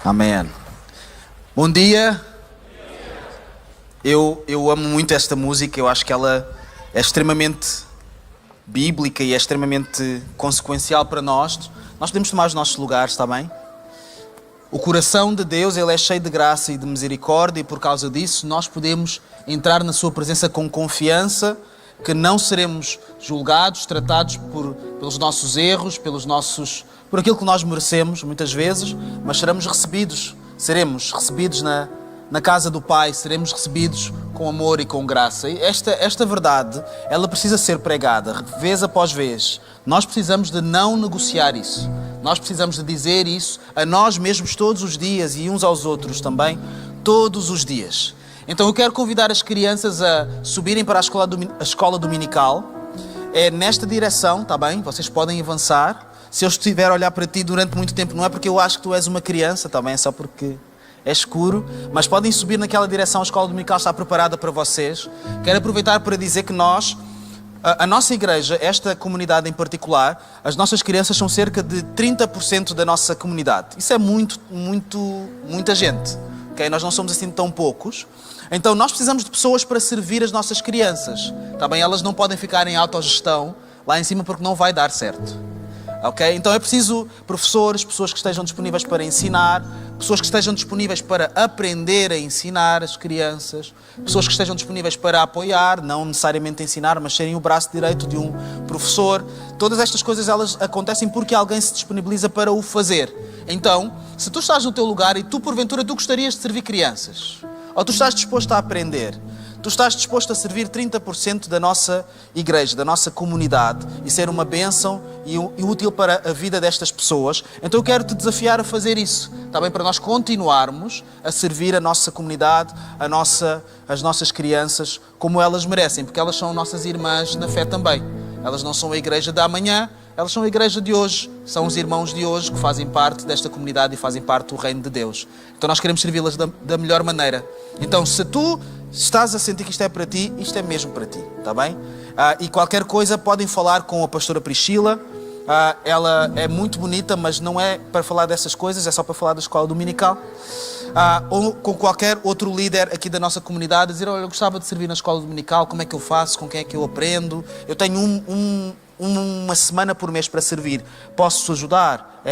Amém. Bom dia. Eu amo muito esta música, eu acho que ela é extremamente bíblica e é extremamente consequencial para nós. Nós podemos tomar os nossos lugares, está bem? O coração de Deus, ele é cheio de graça e de misericórdia, e por causa disso nós podemos entrar na sua presença com confiança, que não seremos julgados, tratados pelos nossos erros, por aquilo que nós merecemos muitas vezes, mas seremos recebidos na casa do Pai, seremos recebidos com amor e com graça. E esta verdade, ela precisa ser pregada, vez após vez. Nós precisamos de não negociar isso. Nós precisamos de dizer isso a nós mesmos todos os dias e uns aos outros também, todos os dias. Então eu quero convidar as crianças a subirem para a escola dominical. É nesta direção, está bem? Vocês podem avançar. Se eu estiver a olhar para ti durante muito tempo, não é porque eu acho que tu és uma criança, está bem? É só porque é escuro. Mas podem subir naquela direção, a escola dominical está preparada para vocês. Quero aproveitar para dizer que a nossa igreja, esta comunidade em particular, as nossas crianças são cerca de 30% da nossa comunidade. Isso é muita gente. Okay? Nós não somos assim tão poucos. Então nós precisamos de pessoas para servir as nossas crianças. Tá bem? Elas não podem ficar em autogestão lá em cima porque não vai dar certo. Okay? Então é preciso professores, pessoas que estejam disponíveis para ensinar, pessoas que estejam disponíveis para aprender a ensinar as crianças, pessoas que estejam disponíveis para apoiar, não necessariamente ensinar, mas serem o braço direito de um professor. Todas estas coisas elas acontecem porque alguém se disponibiliza para o fazer. Então, se tu estás no teu lugar e tu porventura gostarias de servir crianças, ou tu estás disposto a aprender, tu estás disposto a servir 30% da nossa igreja, da nossa comunidade e ser uma bênção e útil para a vida destas pessoas, então eu quero te desafiar a fazer isso, está bem? Para nós continuarmos a servir a nossa comunidade, as nossas crianças como elas merecem, porque elas são nossas irmãs na fé também. Elas não são a igreja da amanhã, elas são a igreja de hoje, são os irmãos de hoje que fazem parte desta comunidade e fazem parte do reino de Deus. Então nós queremos servi-las da melhor maneira. Então se tu estás a sentir que isto é para ti, isto é mesmo para ti, está bem? E qualquer coisa podem falar com a pastora Priscila. Ela é muito bonita, mas não é para falar dessas coisas, é só para falar da escola dominical. Ou com qualquer outro líder aqui da nossa comunidade, dizer, olha, eu gostava de servir na escola dominical, como é que eu faço, com quem é que eu aprendo? Eu tenho uma semana por mês para servir, posso ajudar?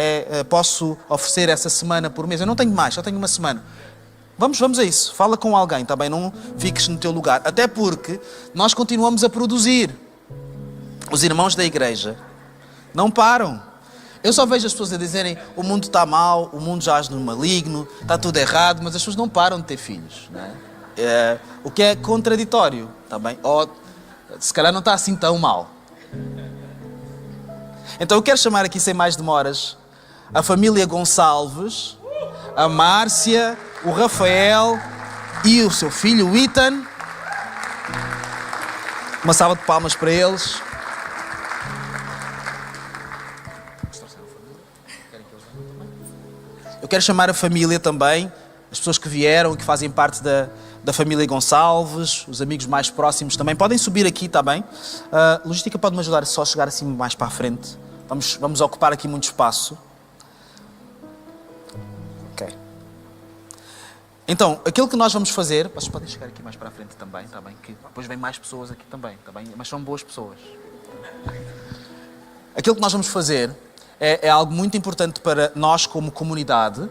Posso oferecer essa semana por mês? Eu não tenho mais, só tenho uma semana. Vamos a isso, fala com alguém, está bem? Não fiques no teu lugar, até porque nós continuamos a produzir. Os irmãos da igreja não param. Eu só vejo as pessoas a dizerem, o mundo está mau, o mundo jaz no maligno, está tudo errado, mas as pessoas não param de ter filhos, não é? O que é contraditório, está bem? Ou se calhar não está assim tão mal. Então eu quero chamar aqui, sem mais demoras, a família Gonçalves, a Márcia, o Rafael e o seu filho, o Ethan. Uma salva de palmas para eles. Eu quero chamar a família também, as pessoas que vieram e que fazem parte da família Gonçalves, os amigos mais próximos também. Podem subir aqui, está bem? Logística pode-me ajudar só a chegar assim mais para a frente. Vamos ocupar aqui muito espaço. Ok. Então, aquilo que nós vamos fazer... Vocês podem chegar aqui mais para a frente também, está bem? Que depois vem mais pessoas aqui também, está bem? Mas são boas pessoas. Aquilo que nós vamos fazer é algo muito importante para nós como comunidade.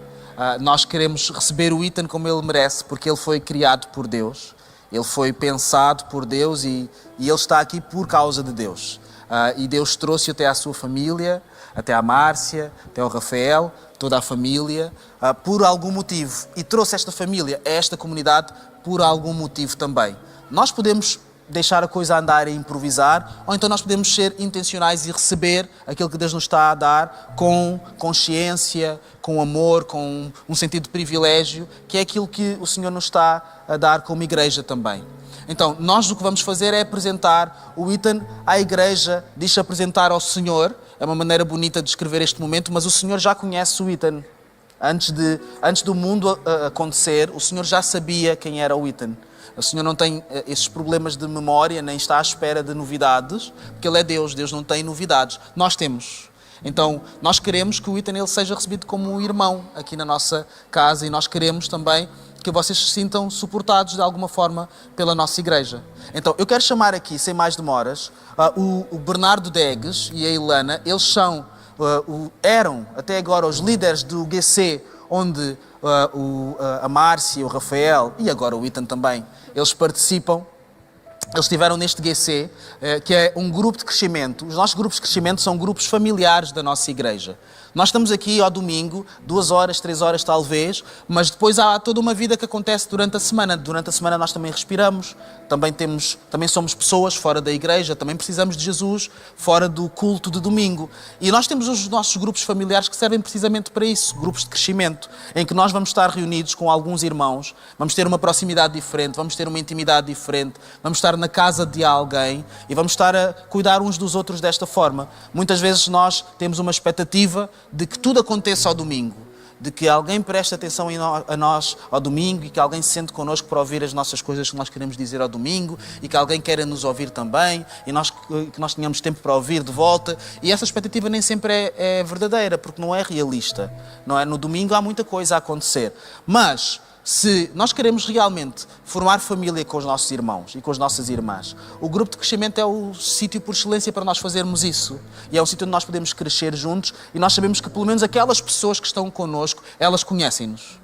Nós queremos receber o Ethan como ele merece, porque ele foi criado por Deus. Ele foi pensado por Deus e ele está aqui por causa de Deus. E Deus trouxe até à sua família, até à Márcia, até ao Rafael, toda a família, por algum motivo. E trouxe esta família a esta comunidade por algum motivo também. Nós podemos deixar a coisa andar e improvisar, ou então nós podemos ser intencionais e receber aquilo que Deus nos está a dar com consciência, com amor, com um sentido de privilégio, que é aquilo que o Senhor nos está a dar como igreja também. Então, nós o que vamos fazer é apresentar o Ethan à igreja, diz apresentar ao Senhor, é uma maneira bonita de descrever este momento, mas o Senhor já conhece o Ethan. Antes do mundo acontecer, o Senhor já sabia quem era o Ethan. O Senhor não tem esses problemas de memória, nem está à espera de novidades, porque Ele é Deus, Deus não tem novidades. Nós temos. Então, nós queremos que o Ethan ele seja recebido como um irmão aqui na nossa casa e nós queremos também que vocês se sintam suportados de alguma forma pela nossa igreja. Então, eu quero chamar aqui, sem mais demoras, o Bernardo Degues e a Ilana. Eles eram até agora os líderes do GC, onde a Márcia, o Rafael e agora o Ethan também, eles participam. Eles estiveram neste GC, que é um grupo de crescimento. Os nossos grupos de crescimento são grupos familiares da nossa igreja. Nós estamos aqui ao domingo, 2 horas, 3 horas talvez, mas depois há toda uma vida que acontece durante a semana. Durante a semana nós também respiramos, também somos pessoas fora da igreja, também precisamos de Jesus fora do culto de domingo. E nós temos os nossos grupos familiares que servem precisamente para isso, grupos de crescimento, em que nós vamos estar reunidos com alguns irmãos, vamos ter uma proximidade diferente, vamos ter uma intimidade diferente, vamos estar na casa de alguém e vamos estar a cuidar uns dos outros desta forma. Muitas vezes nós temos uma expectativa de que tudo aconteça ao domingo, de que alguém preste atenção a nós ao domingo e que alguém se sente connosco para ouvir as nossas coisas que nós queremos dizer ao domingo e que alguém queira nos ouvir também e que nós tenhamos tempo para ouvir de volta. E essa expectativa nem sempre é verdadeira, porque não é realista. Não é? No domingo há muita coisa a acontecer. Mas se nós queremos realmente formar família com os nossos irmãos e com as nossas irmãs, o grupo de crescimento é o sítio por excelência para nós fazermos isso. E é um sítio onde nós podemos crescer juntos e nós sabemos que pelo menos aquelas pessoas que estão connosco, elas conhecem-nos.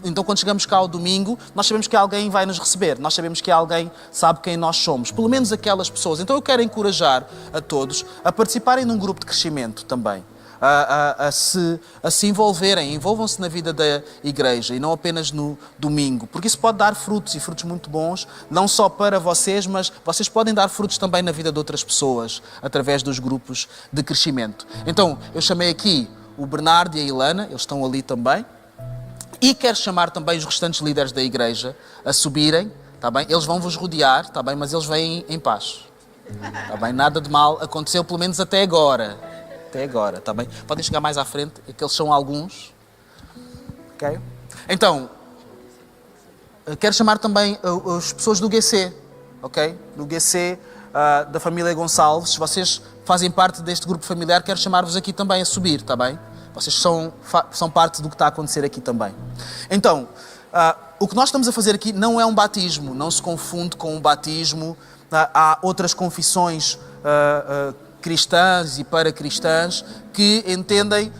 Então quando chegamos cá ao domingo, nós sabemos que alguém vai nos receber, nós sabemos que alguém sabe quem nós somos, pelo menos aquelas pessoas. Então eu quero encorajar a todos a participarem num grupo de crescimento também. A se envolvam-se na vida da igreja e não apenas no domingo, porque isso pode dar frutos e frutos muito bons, não só para vocês, mas vocês podem dar frutos também na vida de outras pessoas, através dos grupos de crescimento. Então, eu chamei aqui o Bernardo e a Ilana, eles estão ali também, e quero chamar também os restantes líderes da igreja a subirem, tá bem? Eles vão vos rodear, tá bem? Mas eles vêm em paz, tá bem? Nada de mal aconteceu, pelo menos até agora. Até agora, está bem? Podem chegar mais à frente, é que eles são alguns. Ok? Então, quero chamar também as pessoas do GC, ok? Do GC, da família Gonçalves. Se vocês fazem parte deste grupo familiar, quero chamar-vos aqui também a subir, está bem? Vocês são parte do que está a acontecer aqui também. Então, o que nós estamos a fazer aqui não é um batismo, não se confunde com um batismo. Há outras confissões cristãs e para cristãs que entendem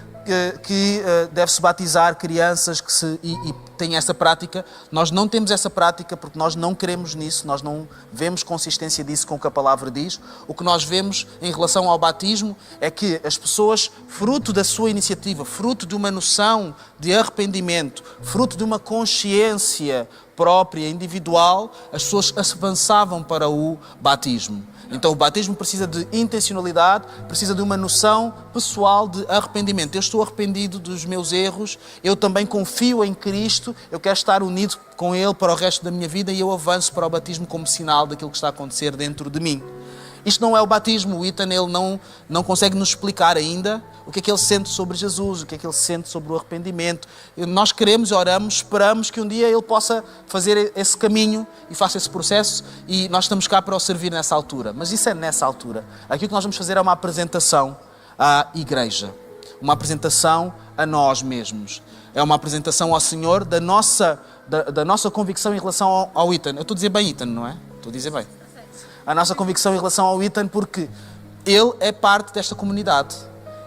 que deve-se batizar crianças e têm essa prática. Nós não temos essa prática porque nós não queremos nisso, nós não vemos consistência disso com o que a palavra diz. O que nós vemos em relação ao batismo é que as pessoas, fruto da sua iniciativa, fruto de uma noção de arrependimento, fruto de uma consciência própria, individual, as pessoas avançavam para o batismo. Então o batismo precisa de intencionalidade, precisa de uma noção pessoal de arrependimento. Eu estou arrependido dos meus erros, eu também confio em Cristo, eu quero estar unido com Ele para o resto da minha vida e eu avanço para o batismo como sinal daquilo que está a acontecer dentro de mim. Isto não é o batismo. O Ethan ele não consegue nos explicar ainda o que é que ele sente sobre Jesus, o que é que ele sente sobre o arrependimento. Nós queremos, oramos, esperamos que um dia ele possa fazer esse caminho e faça esse processo e nós estamos cá para o servir nessa altura. Mas isso é nessa altura. Aqui o que nós vamos fazer é uma apresentação à igreja, uma apresentação a nós mesmos. É uma apresentação ao Senhor da nossa convicção em relação ao Ethan. Eu estou a dizer bem Ethan, não é? Estou a dizer bem. A nossa convicção em relação ao Ethan, porque ele é parte desta comunidade.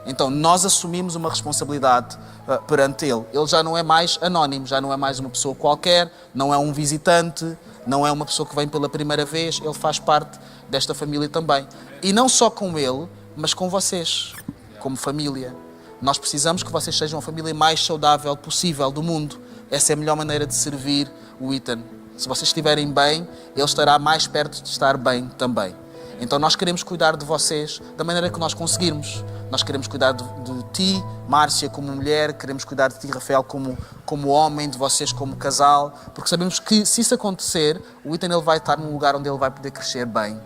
Então, nós assumimos uma responsabilidade perante ele. Ele já não é mais anónimo, já não é mais uma pessoa qualquer, não é um visitante, não é uma pessoa que vem pela primeira vez, ele faz parte desta família também. E não só com ele, mas com vocês, como família. Nós precisamos que vocês sejam a família mais saudável possível do mundo. Essa é a melhor maneira de servir o Ethan. Se vocês estiverem bem, ele estará mais perto de estar bem também. Então nós queremos cuidar de vocês da maneira que nós conseguirmos. Nós queremos cuidar de ti, Márcia, como mulher, queremos cuidar de ti, Rafael, como homem, de vocês como casal, porque sabemos que se isso acontecer, o Ethan ele vai estar num lugar onde ele vai poder crescer bem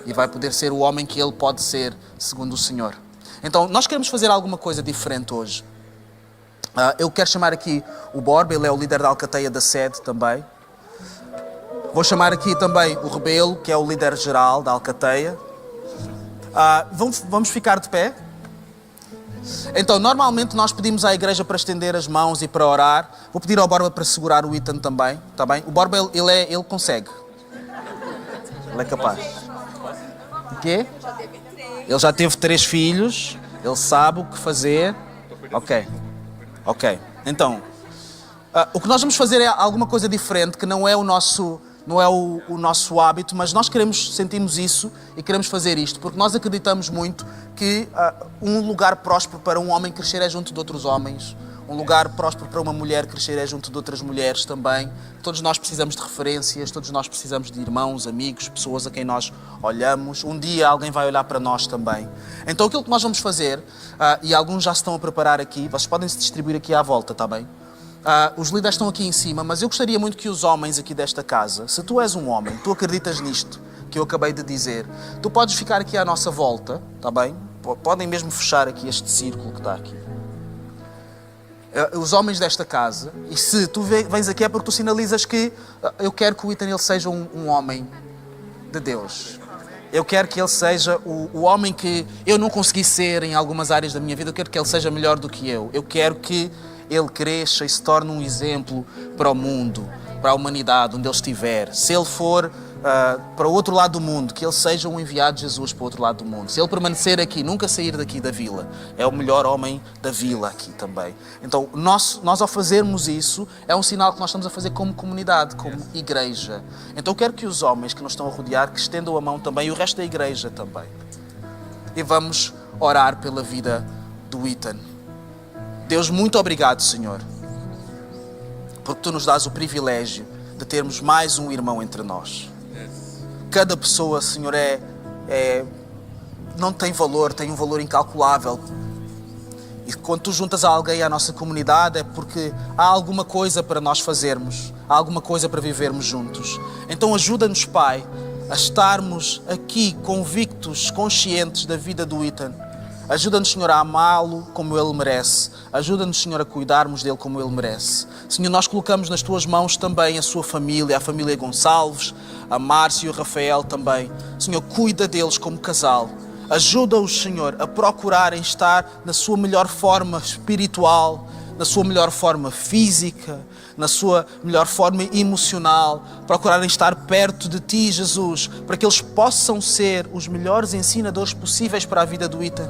e vai poder ser o homem que ele pode ser, segundo o Senhor. Então nós queremos fazer alguma coisa diferente hoje. Eu quero chamar aqui o Borba, ele é o líder da Alcateia da sede também. Vou chamar aqui também o Rebelo, que é o líder geral da Alcateia. Vamos ficar de pé. Então, normalmente nós pedimos à igreja para estender as mãos e para orar. Vou pedir ao Borba para segurar o Ethan também, está bem? O Borba, ele consegue. Ele é capaz. O quê? Ele já teve 3 filhos, ele sabe o que fazer. Ok. Então, o que nós vamos fazer é alguma coisa diferente, que não é o nosso hábito, mas nós sentimos isso e queremos fazer isto, porque nós acreditamos muito que um lugar próspero para um homem crescer é junto de outros homens, um lugar próspero para uma mulher crescer é junto de outras mulheres também. Todos nós precisamos de referências, todos nós precisamos de irmãos, amigos, pessoas a quem nós olhamos. Um dia alguém vai olhar para nós também. Então aquilo que nós vamos fazer, e alguns já se estão a preparar aqui, vocês podem se distribuir aqui à volta, está bem? Os líderes estão aqui em cima, mas eu gostaria muito que os homens aqui desta casa, se tu és um homem, tu acreditas nisto que eu acabei de dizer, tu podes ficar aqui à nossa volta, está bem? Podem mesmo fechar aqui este círculo que está aqui. Os homens desta casa, e se tu vens aqui é porque tu sinalizas que eu quero que o Ethan ele seja um homem de Deus. Eu quero que ele seja o homem que eu não consegui ser em algumas áreas da minha vida, eu quero que ele seja melhor do que eu. Eu quero que ele cresça e se torne um exemplo para o mundo, para a humanidade, onde ele estiver. Se ele for para o outro lado do mundo, que ele seja um enviado de Jesus para o outro lado do mundo. Se ele permanecer aqui, nunca sair daqui da vila, é o melhor homem da vila aqui também. Então, nós ao fazermos isso, é um sinal que nós estamos a fazer como comunidade, como igreja. Então, eu quero que os homens que nos estão a rodear, que estendam a mão também, e o resto da igreja também. E vamos orar pela vida do Ethan. Deus, muito obrigado, Senhor, porque Tu nos dás o privilégio de termos mais um irmão entre nós. Cada pessoa, Senhor, não tem valor, tem um valor incalculável. E quando Tu juntas alguém à nossa comunidade é porque há alguma coisa para nós fazermos, há alguma coisa para vivermos juntos. Então ajuda-nos, Pai, a estarmos aqui convictos, conscientes da vida do Ethan. Ajuda-nos, Senhor, a amá-lo como Ele merece. Ajuda-nos, Senhor, a cuidarmos dele como Ele merece. Senhor, nós colocamos nas Tuas mãos também a sua família, a família Gonçalves, a Márcia e o Rafael também. Senhor, cuida deles como casal. Ajuda-os, Senhor, a procurarem estar na sua melhor forma espiritual, na sua melhor forma física, na sua melhor forma emocional, procurarem estar perto de Ti, Jesus, para que eles possam ser os melhores ensinadores possíveis para a vida do Ethan.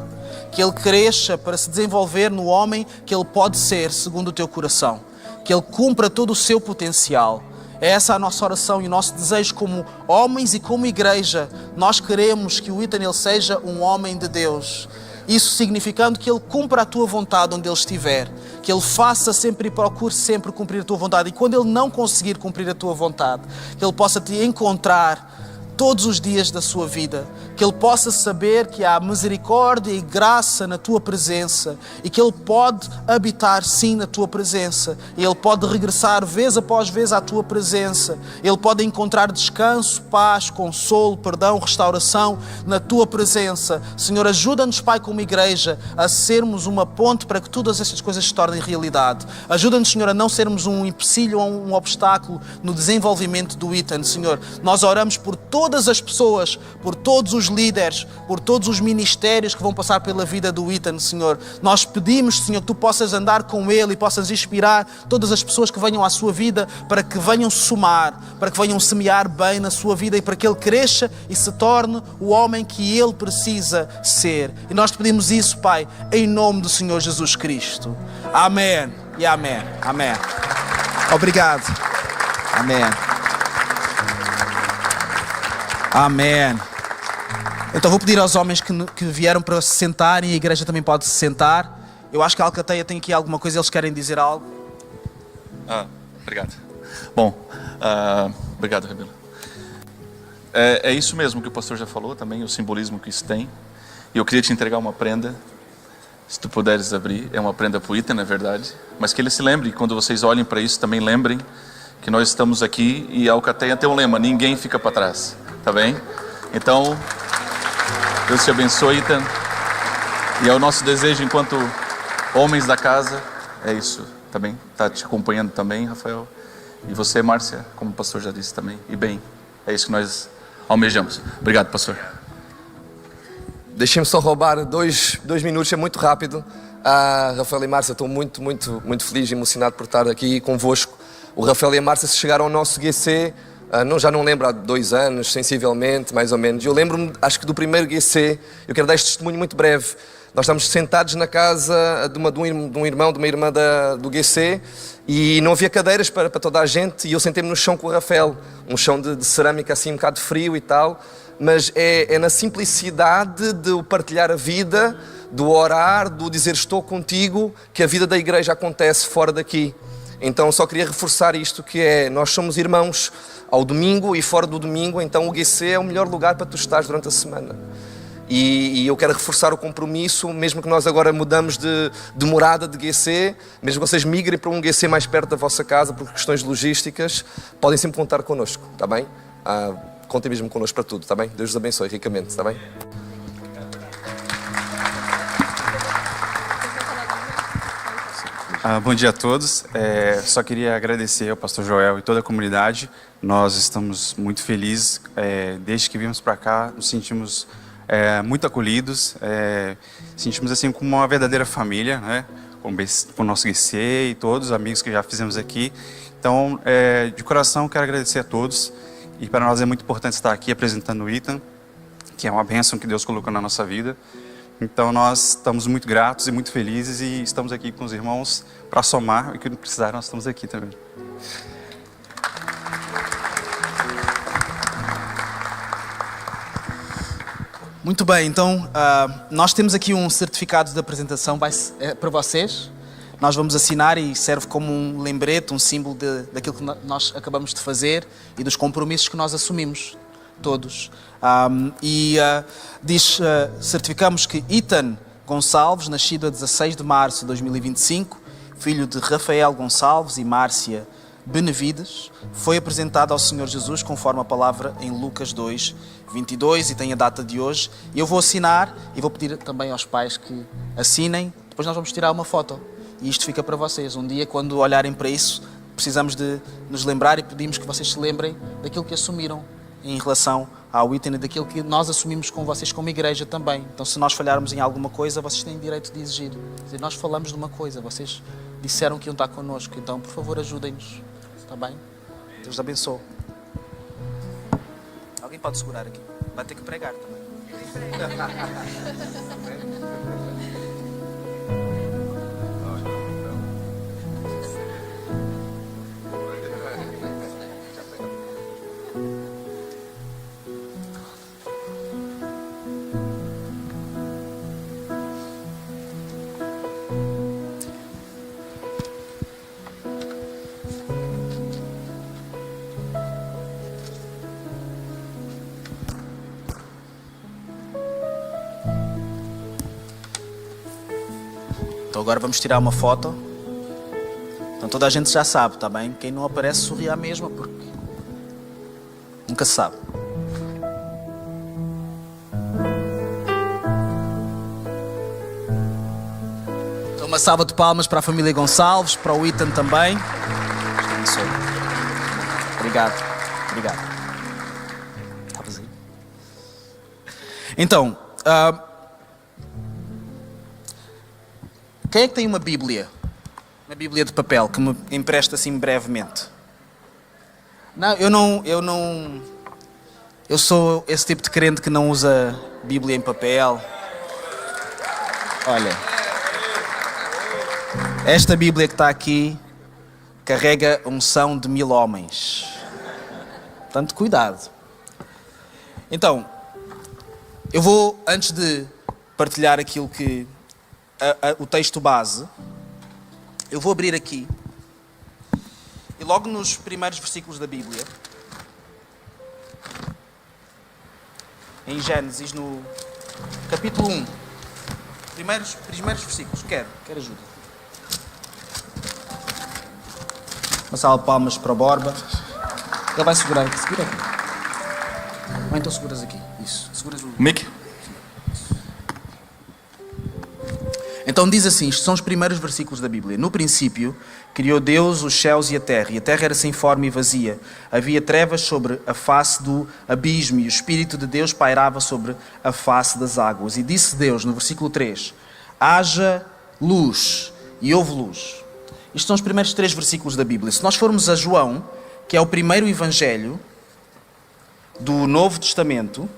Que ele cresça para se desenvolver no homem que ele pode ser, segundo o Teu coração. Que ele cumpra todo o seu potencial. É essa a nossa oração e o nosso desejo como homens e como igreja. Nós queremos que o Ethan ele seja um homem de Deus. Isso significando que ele cumpra a Tua vontade onde ele estiver. Que ele faça sempre e procure sempre cumprir a Tua vontade. E quando ele não conseguir cumprir a Tua vontade, que ele possa Te encontrar todos os dias da sua vida. Que ele possa saber que há misericórdia e graça na Tua presença e que ele pode habitar sim na Tua presença. E ele pode regressar vez após vez à Tua presença. Ele pode encontrar descanso, paz, consolo, perdão, restauração na Tua presença. Senhor, ajuda-nos, Pai, como igreja, a sermos uma ponte para que todas essas coisas se tornem realidade. Ajuda-nos, Senhor, a não sermos um empecilho ou um obstáculo no desenvolvimento do Ethan. Senhor, nós oramos por todas as pessoas, por todos os líderes, por todos os ministérios que vão passar pela vida do Ethan, Senhor. Nós pedimos, Senhor, que Tu possas andar com ele e possas inspirar todas as pessoas que venham à sua vida para que venham somar, para que venham semear bem na sua vida e para que ele cresça e se torne o homem que ele precisa ser. E nós te pedimos isso, Pai, em nome do Senhor Jesus Cristo. Amém e amém. Amém. Obrigado. Amém. Amém. Então vou pedir aos homens que vieram para se sentarem e a igreja também pode se sentar. Eu acho que a Alcateia tem aqui alguma coisa, eles querem dizer algo. Obrigado. Bom, obrigado, Rebelo. É isso mesmo que o pastor já falou também, o simbolismo que isso tem. E eu queria te entregar uma prenda, se tu puderes abrir. É uma prenda para o Ethan, na verdade. Mas que ele se lembre, quando vocês olhem para isso, também lembrem que nós estamos aqui e a Alcateia tem um lema: ninguém fica para trás. Tá bem? Então, Deus te abençoe, Ethan. E é o nosso desejo enquanto homens da casa, é isso, tá bem? Tá te acompanhando também, Rafael. E você, Márcia, como o pastor já disse também. E bem, é isso que nós almejamos. Obrigado, pastor. Deixem-me só roubar dois minutos, é muito rápido. Rafael e Márcia, estou muito feliz e emocionado por estar aqui convosco. O Rafael e a Márcia chegaram ao nosso GC, já não lembro, há 2 anos, sensivelmente, mais ou menos. Eu lembro-me, acho que do primeiro GC, eu quero dar este testemunho muito breve. Nós estamos sentados na casa de um irmão, de uma irmã do GC, e não havia cadeiras para toda a gente, e eu sentei-me no chão com o Rafael, um chão de cerâmica assim um bocado frio e tal, mas é na simplicidade de partilhar a vida, do orar, do dizer estou contigo, que a vida da igreja acontece fora daqui. Então só queria reforçar isto, que é, nós somos irmãos ao domingo e fora do domingo, então o GC é o melhor lugar para tu estares durante a semana. E eu quero reforçar o compromisso, mesmo que nós agora mudamos de morada de GC, mesmo que vocês migrem para um GC mais perto da vossa casa por questões logísticas, podem sempre contar connosco, está bem? Contem mesmo connosco para tudo, está bem? Deus os abençoe ricamente, está bem? Bom dia a todos. Só queria agradecer ao pastor Joel e toda a comunidade. Nós estamos muito felizes. Desde que viemos para cá, nos sentimos muito acolhidos. Sentimos assim como uma verdadeira família, né? Com o nosso GC e todos os amigos que já fizemos aqui. Então, de coração, quero agradecer a todos. E para nós é muito importante estar aqui apresentando o Ethan, que é uma bênção que Deus colocou na nossa vida. Então nós estamos muito gratos e muito felizes e estamos aqui com os irmãos para somar, e que precisar nós estamos aqui também. Muito bem, então nós temos aqui um certificado de apresentação para vocês. Nós vamos assinar e serve como um lembrete, um símbolo daquilo que nós acabamos de fazer e dos compromissos que nós assumimos, todos. Certificamos que Ethan Gonçalves, nascido a 16 de março de 2025, filho de Rafael Gonçalves e Márcia Benevides, foi apresentado ao Senhor Jesus conforme a palavra em Lucas 2, 22, e tem a data de hoje. Eu vou assinar e vou pedir também aos pais que assinem. Depois nós vamos tirar uma foto e isto fica para vocês. Um dia, quando olharem para isso, precisamos de nos lembrar e pedimos que vocês se lembrem daquilo que assumiram em relação ao Ethan e daquilo que nós assumimos com vocês como igreja também. Então, se nós falharmos em alguma coisa, vocês têm direito de exigir. Dizer, nós falamos de uma coisa, vocês disseram que iam estar connosco, então, por favor, ajudem-nos. Está bem? Deus abençoe. Alguém pode segurar aqui? Vai ter que pregar também. Então agora vamos tirar uma foto. Então toda a gente já sabe, está bem? Quem não aparece sorri à mesma, porque nunca se sabe. Então uma salva de palmas para a família Gonçalves, para o Ethan também. Obrigado. Estavas aí? Então, quem é que tem uma Bíblia? Uma Bíblia de papel que me empresta assim brevemente? Não. Eu sou esse tipo de crente que não usa Bíblia em papel. Olha, esta Bíblia que está aqui carrega a unção de 1000 homens. Portanto, cuidado. Então, eu vou, antes de partilhar aquilo que o texto base, eu vou abrir aqui e logo nos primeiros versículos da Bíblia, em Gênesis, no capítulo 1, primeiros versículos, quero ajuda. Uma salva de palmas para o Borba. Ele vai segurar aqui, segura aqui. Ou então seguras aqui, isso, seguras o... Mick? Então diz assim, estes são os primeiros versículos da Bíblia. No princípio, criou Deus os céus e a terra era sem forma e vazia. Havia trevas sobre a face do abismo e o Espírito de Deus pairava sobre a face das águas. E disse Deus, no versículo 3, haja luz, e houve luz. Estes são os primeiros 3 versículos da Bíblia. Se nós formos a João, que é o primeiro evangelho do Novo Testamento,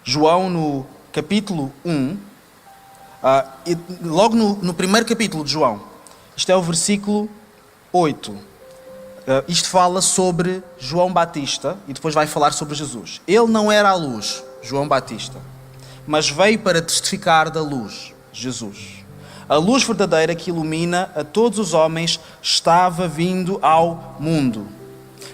João no capítulo 1, logo no primeiro capítulo de João, isto é o versículo 8, isto fala sobre João Batista e depois vai falar sobre Jesus. Ele não era a luz, João Batista, mas veio para testificar da luz, Jesus. A luz verdadeira que ilumina a todos os homens estava vindo ao mundo.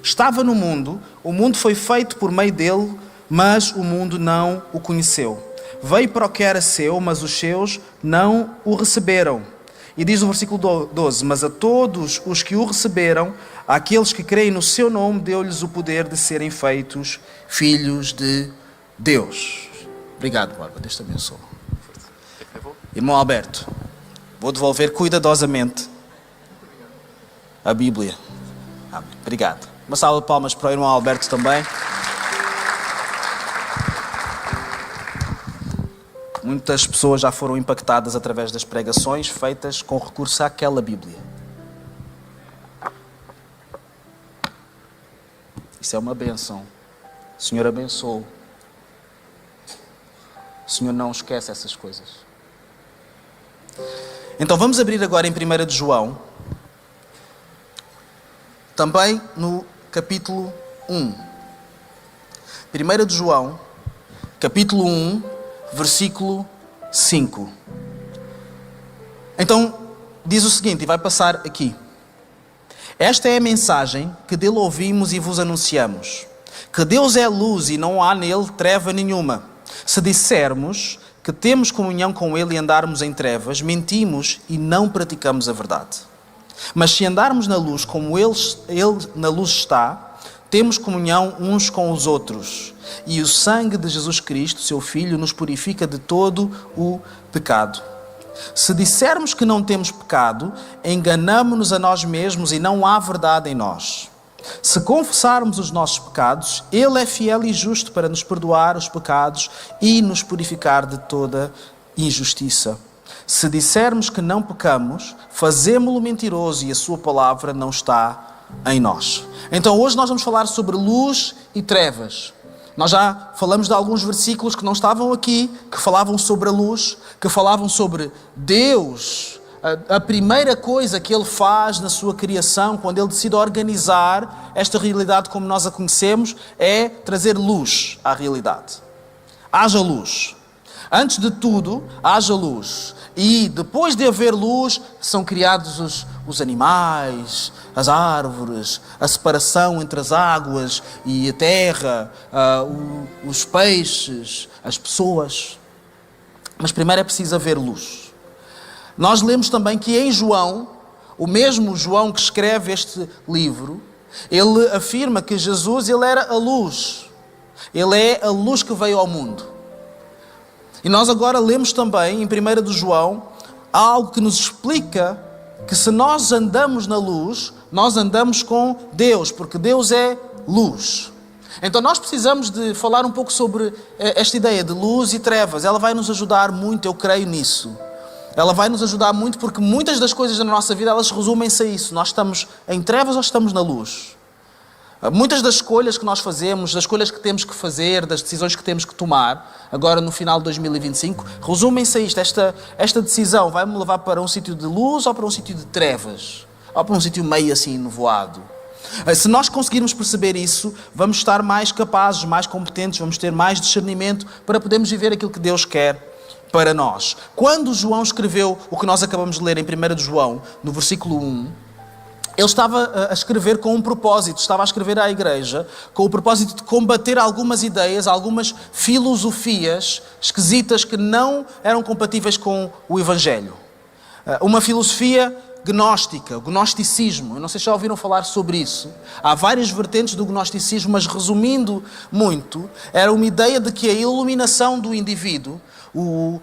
Estava no mundo, o mundo foi feito por meio dele, mas o mundo não o conheceu. Veio para o que era seu, mas os seus não o receberam. E diz o versículo 12, mas a todos os que o receberam, àqueles que creem no seu nome, deu-lhes o poder de serem feitos filhos de Deus. Obrigado, Bárbara. Deus te abençoe. Irmão Alberto, vou devolver cuidadosamente a Bíblia. Amém. Obrigado. Uma salva de palmas para o irmão Alberto também. Muitas pessoas já foram impactadas através das pregações feitas com recurso àquela Bíblia. Isso é uma bênção. O Senhor abençoou. O Senhor não esquece essas coisas. Então vamos abrir agora em 1 de João, também no capítulo 1. 1 de João, capítulo 1, versículo 5. Então, diz o seguinte, e vai passar aqui. Esta é a mensagem que dele ouvimos e vos anunciamos, que Deus é luz e não há nele treva nenhuma. Se dissermos que temos comunhão com ele e andarmos em trevas, mentimos e não praticamos a verdade. Mas se andarmos na luz como ele na luz está, temos comunhão uns com os outros. E o sangue de Jesus Cristo, seu Filho, nos purifica de todo o pecado. Se dissermos que não temos pecado, enganamo-nos a nós mesmos e não há verdade em nós. Se confessarmos os nossos pecados, Ele é fiel e justo para nos perdoar os pecados e nos purificar de toda injustiça. Se dissermos que não pecamos, fazemo-lo mentiroso e a sua palavra não está em nós. Então hoje nós vamos falar sobre luz e trevas. Nós já falamos de alguns versículos que não estavam aqui, que falavam sobre a luz, que falavam sobre Deus. A primeira coisa que Ele faz na sua criação, quando Ele decide organizar esta realidade como nós a conhecemos, é trazer luz à realidade. Haja luz. Antes de tudo, haja luz. E depois de haver luz, são criados os animais, as árvores, a separação entre as águas e a terra, os peixes, as pessoas. Mas primeiro é preciso haver luz. Nós lemos também que em João, o mesmo João que escreve este livro, ele afirma que Jesus ele era a luz. Ele é a luz que veio ao mundo. E nós agora lemos também, em 1 de João, algo que nos explica que se nós andamos na luz, nós andamos com Deus, porque Deus é luz. Então nós precisamos de falar um pouco sobre esta ideia de luz e trevas. Ela vai nos ajudar muito, eu creio nisso. Ela vai nos ajudar muito porque muitas das coisas da nossa vida, elas resumem-se a isso. Nós estamos em trevas ou estamos na luz? Muitas das escolhas que nós fazemos, das escolhas que temos que fazer, das decisões que temos que tomar, agora no final de 2025, resumem-se a isto. Esta decisão vai-me levar para um sítio de luz ou para um sítio de trevas? Ou para um sítio meio assim, nevoado? Se nós conseguirmos perceber isso, vamos estar mais capazes, mais competentes, vamos ter mais discernimento para podermos viver aquilo que Deus quer para nós. Quando João escreveu o que nós acabamos de ler em 1 de João, no versículo 1, ele estava a escrever com um propósito, estava a escrever à igreja com o propósito de combater algumas ideias, algumas filosofias esquisitas que não eram compatíveis com o Evangelho. Uma filosofia gnóstica, o gnosticismo. Eu não sei se já ouviram falar sobre isso. Há várias vertentes do gnosticismo, mas resumindo muito, era uma ideia de que a iluminação do indivíduo, o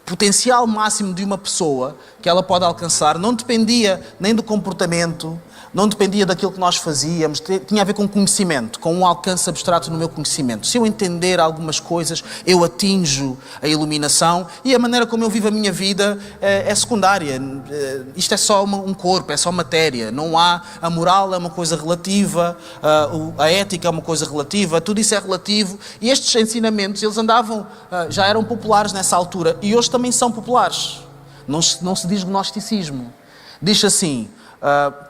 potencial máximo de uma pessoa que ela pode alcançar não dependia nem do comportamento, não dependia daquilo que nós fazíamos, tinha a ver com conhecimento, com um alcance abstrato no meu conhecimento. Se eu entender algumas coisas, eu atinjo a iluminação e a maneira como eu vivo a minha vida é secundária. Isto é só um corpo, é só matéria. Não há... A moral é uma coisa relativa, a ética é uma coisa relativa, tudo isso é relativo. E estes ensinamentos, eles andavam, já eram populares nessa altura e hoje também são populares. Não se diz gnosticismo. Diz assim...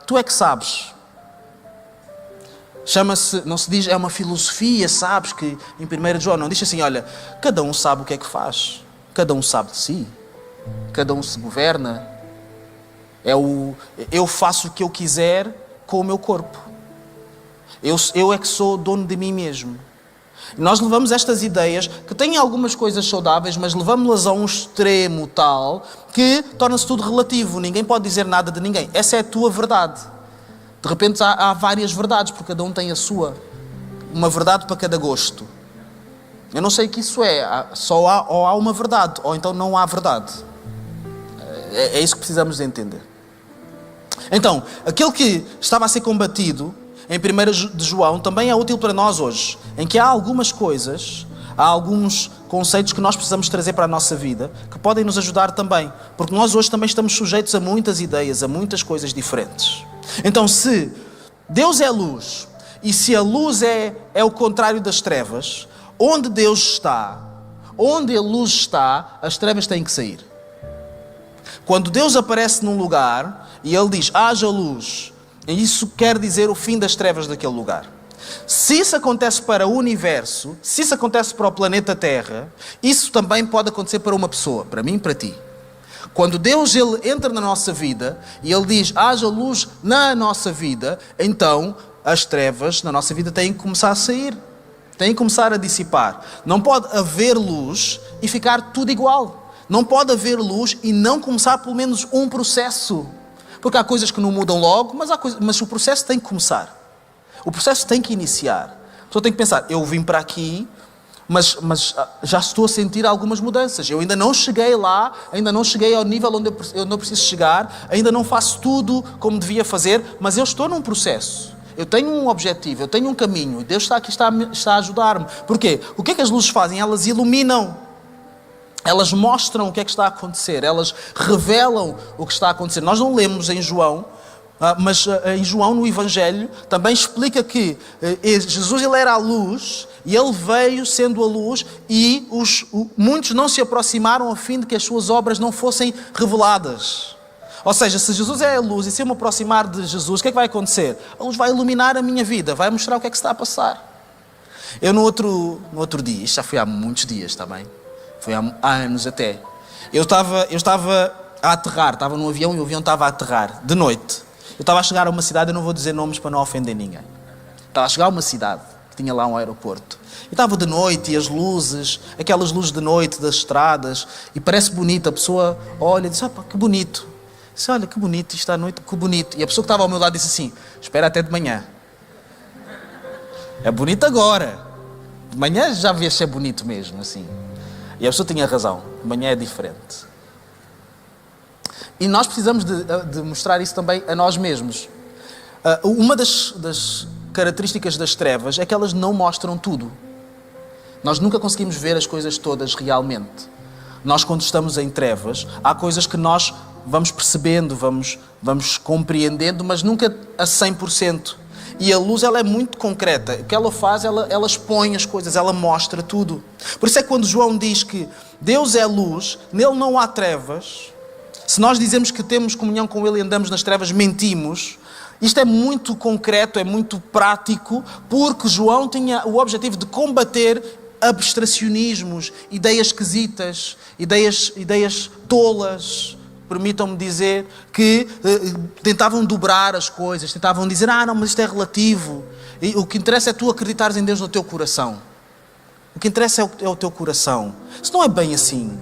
tu é que sabes. Chama-se, não se diz, é uma filosofia, sabes, que em 1 João não diz assim, olha, cada um sabe o que é que faz, cada um sabe de si, cada um se governa, eu faço o que eu quiser com o meu corpo, eu é que sou dono de mim mesmo. Nós levamos estas ideias, que têm algumas coisas saudáveis, mas levamos-las a um extremo tal que torna-se tudo relativo. Ninguém pode dizer nada de ninguém. Essa é a tua verdade. De repente há várias verdades, porque cada um tem a sua. Uma verdade para cada gosto. Eu não sei o que isso é. Ou há uma verdade, ou então não há verdade. É isso que precisamos de entender. Então, aquele que estava a ser combatido em 1 de João também é útil para nós hoje, em que há algumas coisas, há alguns conceitos que nós precisamos trazer para a nossa vida, que podem nos ajudar também, porque nós hoje também estamos sujeitos a muitas ideias, a muitas coisas diferentes. Então, se Deus é luz, e se a luz é o contrário das trevas, onde Deus está, onde a luz está, as trevas têm que sair. Quando Deus aparece num lugar, e Ele diz, haja luz, isso quer dizer o fim das trevas daquele lugar. Se isso acontece para o universo, se isso acontece para o planeta Terra, isso também pode acontecer para uma pessoa, para mim e para ti. Quando Deus ele entra na nossa vida e Ele diz, haja luz na nossa vida, então as trevas na nossa vida têm que começar a sair, têm que começar a dissipar. Não pode haver luz e ficar tudo igual. Não pode haver luz e não começar pelo menos um processo. Porque há coisas que não mudam logo, mas o processo tem que começar. O processo tem que iniciar. A pessoa tem que pensar, eu vim para aqui, mas já estou a sentir algumas mudanças. Eu ainda não cheguei lá, ainda não cheguei ao nível onde eu não preciso chegar, ainda não faço tudo como devia fazer, mas eu estou num processo. Eu tenho um objetivo, eu tenho um caminho, e Deus está aqui, está a ajudar-me. Porquê? O que é que as luzes fazem? Elas iluminam. Elas mostram o que é que está a acontecer, elas revelam o que está a acontecer. Nós não lemos em João, mas em João, no Evangelho, também explica que Jesus ele era a luz, e Ele veio sendo a luz, e muitos não se aproximaram a fim de que as suas obras não fossem reveladas. Ou seja, se Jesus é a luz, e se eu me aproximar de Jesus, o que é que vai acontecer? A luz vai iluminar a minha vida, vai mostrar o que é que está a passar. Eu no outro dia, isto já foi há muitos dias também, foi há anos até. Eu estava a aterrar, estava num avião e o avião estava a aterrar, de noite. Eu estava a chegar a uma cidade, eu não vou dizer nomes para não ofender ninguém. Estava a chegar a uma cidade, que tinha lá um aeroporto. E estava de noite e as luzes, aquelas luzes de noite das estradas, e parece bonito, a pessoa olha e diz, que bonito. Disse, olha, que bonito, isto à noite, que bonito. E a pessoa que estava ao meu lado disse assim, espera até de manhã. É bonito agora. De manhã já vês ser bonito mesmo, assim. E a pessoa tinha razão, de manhã é diferente. E nós precisamos de mostrar isso também a nós mesmos. Uma das características das trevas é que elas não mostram tudo. Nós nunca conseguimos ver as coisas todas realmente. Nós, quando estamos em trevas, há coisas que nós vamos percebendo, vamos compreendendo, mas nunca a 100%. E a luz, ela é muito concreta. O que ela faz, ela expõe as coisas, ela mostra tudo. Por isso é que quando João diz que Deus é luz, nele não há trevas. Se nós dizemos que temos comunhão com Ele e andamos nas trevas, mentimos. Isto é muito concreto, é muito prático, porque João tinha o objetivo de combater abstracionismos, ideias esquisitas, ideias tolas, permitam-me dizer, que tentavam dobrar as coisas, tentavam dizer, não, mas isto é relativo. E o que interessa é tu acreditares em Deus no teu coração. O que interessa é o teu coração. Isso não é bem assim.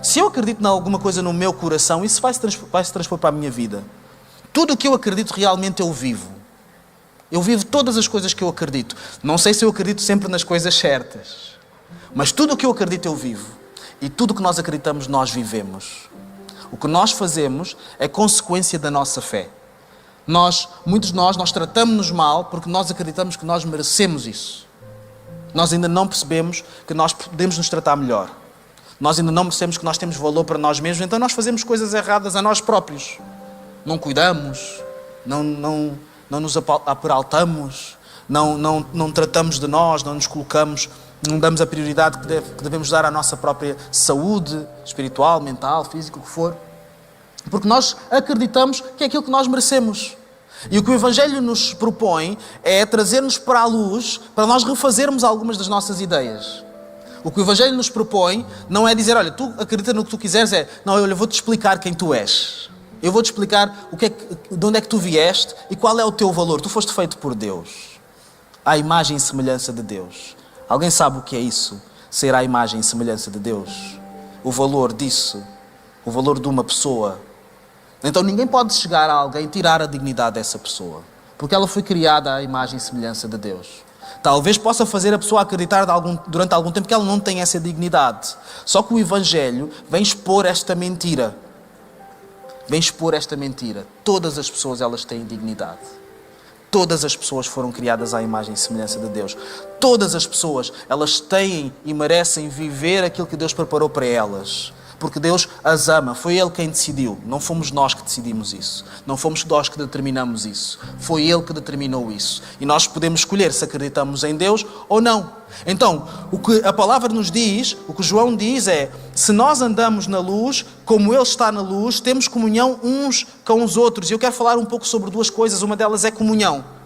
Se eu acredito em alguma coisa no meu coração, isso vai se transpor para a minha vida. Tudo o que eu acredito realmente eu vivo. Eu vivo todas as coisas que eu acredito. Não sei se eu acredito sempre nas coisas certas, mas tudo o que eu acredito eu vivo. E tudo o que nós acreditamos, nós vivemos. O que nós fazemos é consequência da nossa fé. Muitos de nós tratamos-nos mal porque nós acreditamos que nós merecemos isso. Nós ainda não percebemos que nós podemos nos tratar melhor. Nós ainda não percebemos que nós temos valor para nós mesmos, então nós fazemos coisas erradas a nós próprios. Não cuidamos, não nos aperaltamos, não tratamos de nós, não nos colocamos, não damos a prioridade que devemos dar à nossa própria saúde espiritual, mental, física, o que for. Porque nós acreditamos que é aquilo que nós merecemos. E o que o Evangelho nos propõe é trazer-nos para a luz para nós refazermos algumas das nossas ideias. O que o Evangelho nos propõe não é dizer, olha, tu acredita no que tu quiseres, não, olha, eu vou-te explicar quem tu és. Eu vou-te explicar de onde é que tu vieste e qual é o teu valor. Tu foste feito por Deus, à imagem e semelhança de Deus. Alguém sabe o que é isso? Ser à imagem e semelhança de Deus? O valor disso? O valor de uma pessoa? Então ninguém pode chegar a alguém e tirar a dignidade dessa pessoa, porque ela foi criada à imagem e semelhança de Deus. Talvez possa fazer a pessoa acreditar durante algum tempo que ela não tem essa dignidade. Só que o Evangelho vem expor esta mentira. Vem expor esta mentira. Todas as pessoas, elas têm dignidade. Todas as pessoas foram criadas à imagem e semelhança de Deus. Todas as pessoas, elas têm e merecem viver aquilo que Deus preparou para elas. Porque Deus as ama. Foi Ele quem decidiu. Não fomos nós que decidimos isso. Não fomos nós que determinamos isso. Foi Ele que determinou isso. E nós podemos escolher se acreditamos em Deus ou não. Então, o que a palavra nos diz, o que João diz é: se nós andamos na luz, como Ele está na luz, temos comunhão uns com os outros. E eu quero falar um pouco sobre duas coisas. Uma delas é comunhão.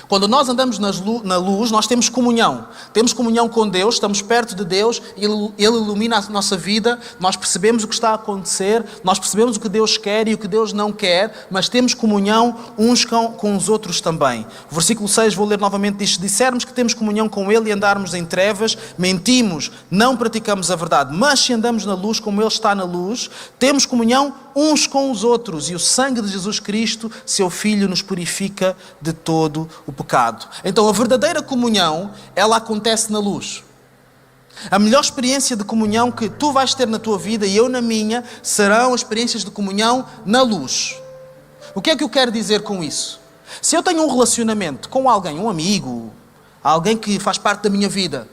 Quando nós andamos na luz, nós temos comunhão. Temos comunhão com Deus, estamos perto de Deus, Ele ilumina a nossa vida, nós percebemos o que está a acontecer, nós percebemos o que Deus quer e o que Deus não quer, mas temos comunhão uns com os outros também. O versículo 6, vou ler novamente, diz: se dissermos que temos comunhão com Ele e andarmos em trevas, mentimos, não praticamos a verdade. Mas se andamos na luz, como Ele está na luz, temos comunhão uns com os outros, e o sangue de Jesus Cristo, seu Filho, nos purifica de todo o pecado. Então a verdadeira comunhão, ela acontece na luz. A melhor experiência de comunhão que tu vais ter na tua vida e eu na minha, serão experiências de comunhão na luz. O que é que eu quero dizer com isso? Se eu tenho um relacionamento com alguém, um amigo, alguém que faz parte da minha vida,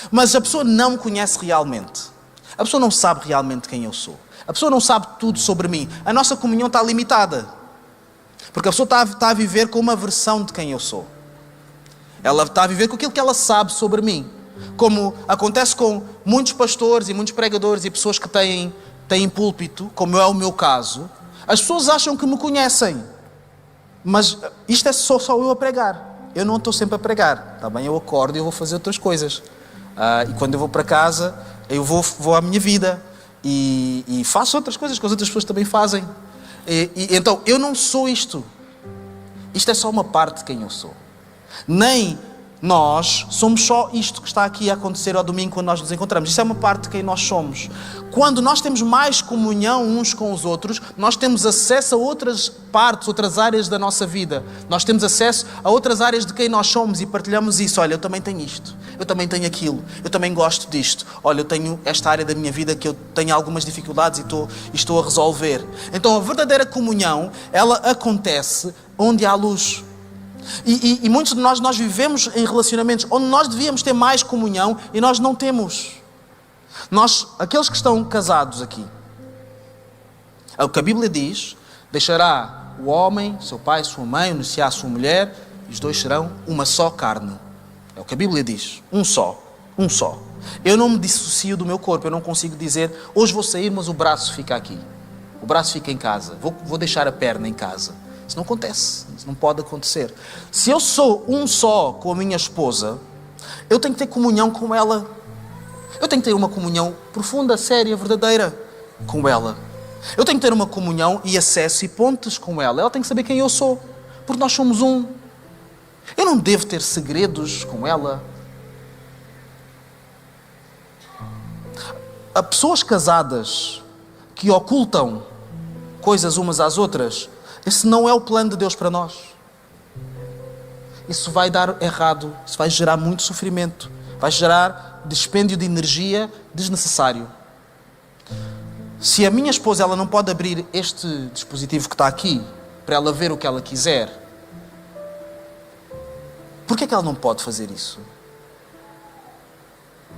mas a pessoa não me conhece realmente, a pessoa não sabe realmente quem eu sou, a pessoa não sabe tudo sobre mim, a nossa comunhão está limitada. Porque a pessoa está a viver com uma versão de quem eu sou. Ela está a viver com aquilo que ela sabe sobre mim. Como acontece com muitos pastores e muitos pregadores e pessoas que têm púlpito, como é o meu caso, as pessoas acham que me conhecem. Mas isto é só eu a pregar. Eu não estou sempre a pregar. Tá bem? Eu acordo e eu vou fazer outras coisas. E quando eu vou para casa, eu vou à minha vida. E faço outras coisas que as outras pessoas também fazem. Então, eu não sou isto. Isto é só uma parte de quem eu sou. Nem nós somos só isto que está aqui a acontecer ao domingo quando nós nos encontramos. Isso é uma parte de quem nós somos. Quando nós temos mais comunhão uns com os outros, nós temos acesso a outras partes, outras áreas da nossa vida. Nós temos acesso a outras áreas de quem nós somos e partilhamos isso. Olha, eu também tenho isto. Eu também tenho aquilo. Eu também gosto disto. Olha, eu tenho esta área da minha vida que eu tenho algumas dificuldades e estou a resolver. Então, a verdadeira comunhão, ela acontece onde há luz. E muitos de nós vivemos em relacionamentos onde nós devíamos ter mais comunhão e nós não temos. Aqueles que estão casados aqui, o que a Bíblia diz: deixará o homem, seu pai, sua mãe, unir-se-á a sua mulher, e os dois serão uma só carne. É o que a Bíblia diz. Um só. Eu não me dissocio do meu corpo. Eu não consigo dizer: hoje vou sair, mas o braço fica aqui. O braço fica em casa. Vou deixar a perna em casa. Isso não acontece. Isso não pode acontecer. Se eu sou um só com a minha esposa, eu tenho que ter comunhão com ela. Eu tenho que ter uma comunhão profunda, séria, verdadeira com ela. Eu tenho que ter uma comunhão e acesso e pontes com ela. Ela tem que saber quem eu sou, porque nós somos um. Eu não devo ter segredos com ela. Há pessoas casadas que ocultam coisas umas às outras. Esse não é o plano de Deus para nós. Isso vai dar errado. Isso vai gerar muito sofrimento. Vai gerar dispêndio de energia desnecessário. Se a minha esposa ela não pode abrir este dispositivo que está aqui para ela ver o que ela quiser, por que é que ela não pode fazer isso?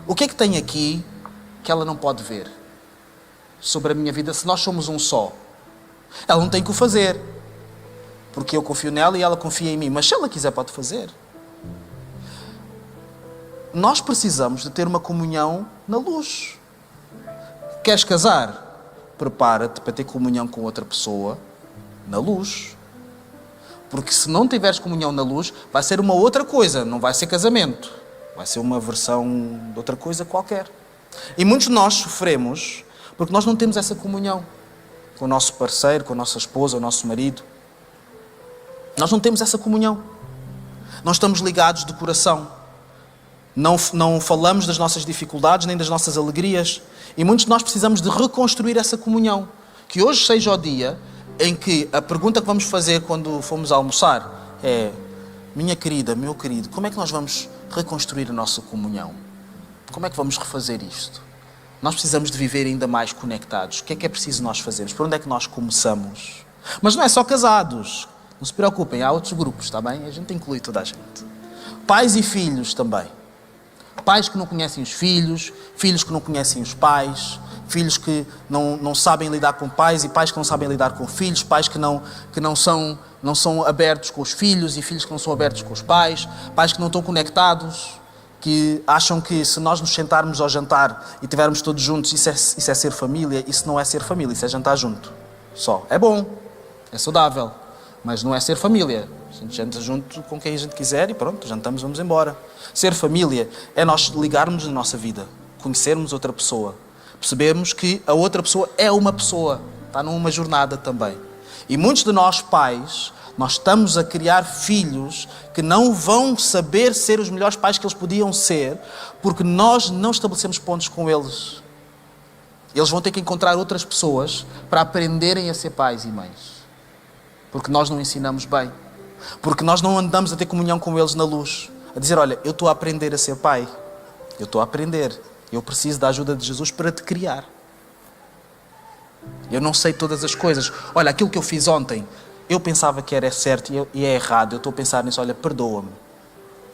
O que é que tem aqui que ela não pode ver sobre a minha vida se nós somos um só? Ela não tem que o fazer, porque eu confio nela e ela confia em mim, mas se ela quiser pode fazer. Nós precisamos de ter uma comunhão na luz. Queres casar? Prepara-te para ter comunhão com outra pessoa na luz. Porque se não tiveres comunhão na luz, vai ser uma outra coisa, não vai ser casamento. Vai ser uma versão de outra coisa qualquer. E muitos de nós sofremos porque nós não temos essa comunhão com o nosso parceiro, com a nossa esposa, o nosso marido. Nós não temos essa comunhão. Não estamos ligados de coração. Não falamos das nossas dificuldades nem das nossas alegrias. E muitos de nós precisamos de reconstruir essa comunhão. Que hoje seja o dia em que a pergunta que vamos fazer quando formos almoçar é: minha querida, meu querido, como é que nós vamos reconstruir a nossa comunhão? Como é que vamos refazer isto? Nós precisamos de viver ainda mais conectados. O que é preciso nós fazermos? Por onde é que nós começamos? Mas não é só casados. Não se preocupem, há outros grupos, está bem? A gente inclui toda a gente. Pais e filhos também. Pais que não conhecem os filhos, filhos que não conhecem os pais, filhos que não sabem lidar com pais e pais que não sabem lidar com filhos, pais que não são abertos com os filhos e filhos que não são abertos com os pais, pais que não estão conectados, que acham que se nós nos sentarmos ao jantar e estivermos todos juntos, isso é ser família. Isso não é ser família, isso é jantar junto. Só. É bom, é saudável, mas não é ser família. A gente janta junto com quem a gente quiser e pronto, jantamos, vamos embora. Ser família é nós ligarmos na nossa vida, conhecermos outra pessoa, percebermos que a outra pessoa é uma pessoa, está numa jornada também. E muitos de nós pais, nós estamos a criar filhos que não vão saber ser os melhores pais que eles podiam ser, porque nós não estabelecemos pontos com eles. Eles vão ter que encontrar outras pessoas para aprenderem a ser pais e mães. Porque nós não ensinamos bem. Porque nós não andamos a ter comunhão com eles na luz. A dizer, olha, eu estou a aprender a ser pai. Eu estou a aprender. Eu preciso da ajuda de Jesus para te criar. Eu não sei todas as coisas. Olha, aquilo que eu fiz ontem, eu pensava que era certo e é errado. Eu estou a pensar nisso, olha, perdoa-me.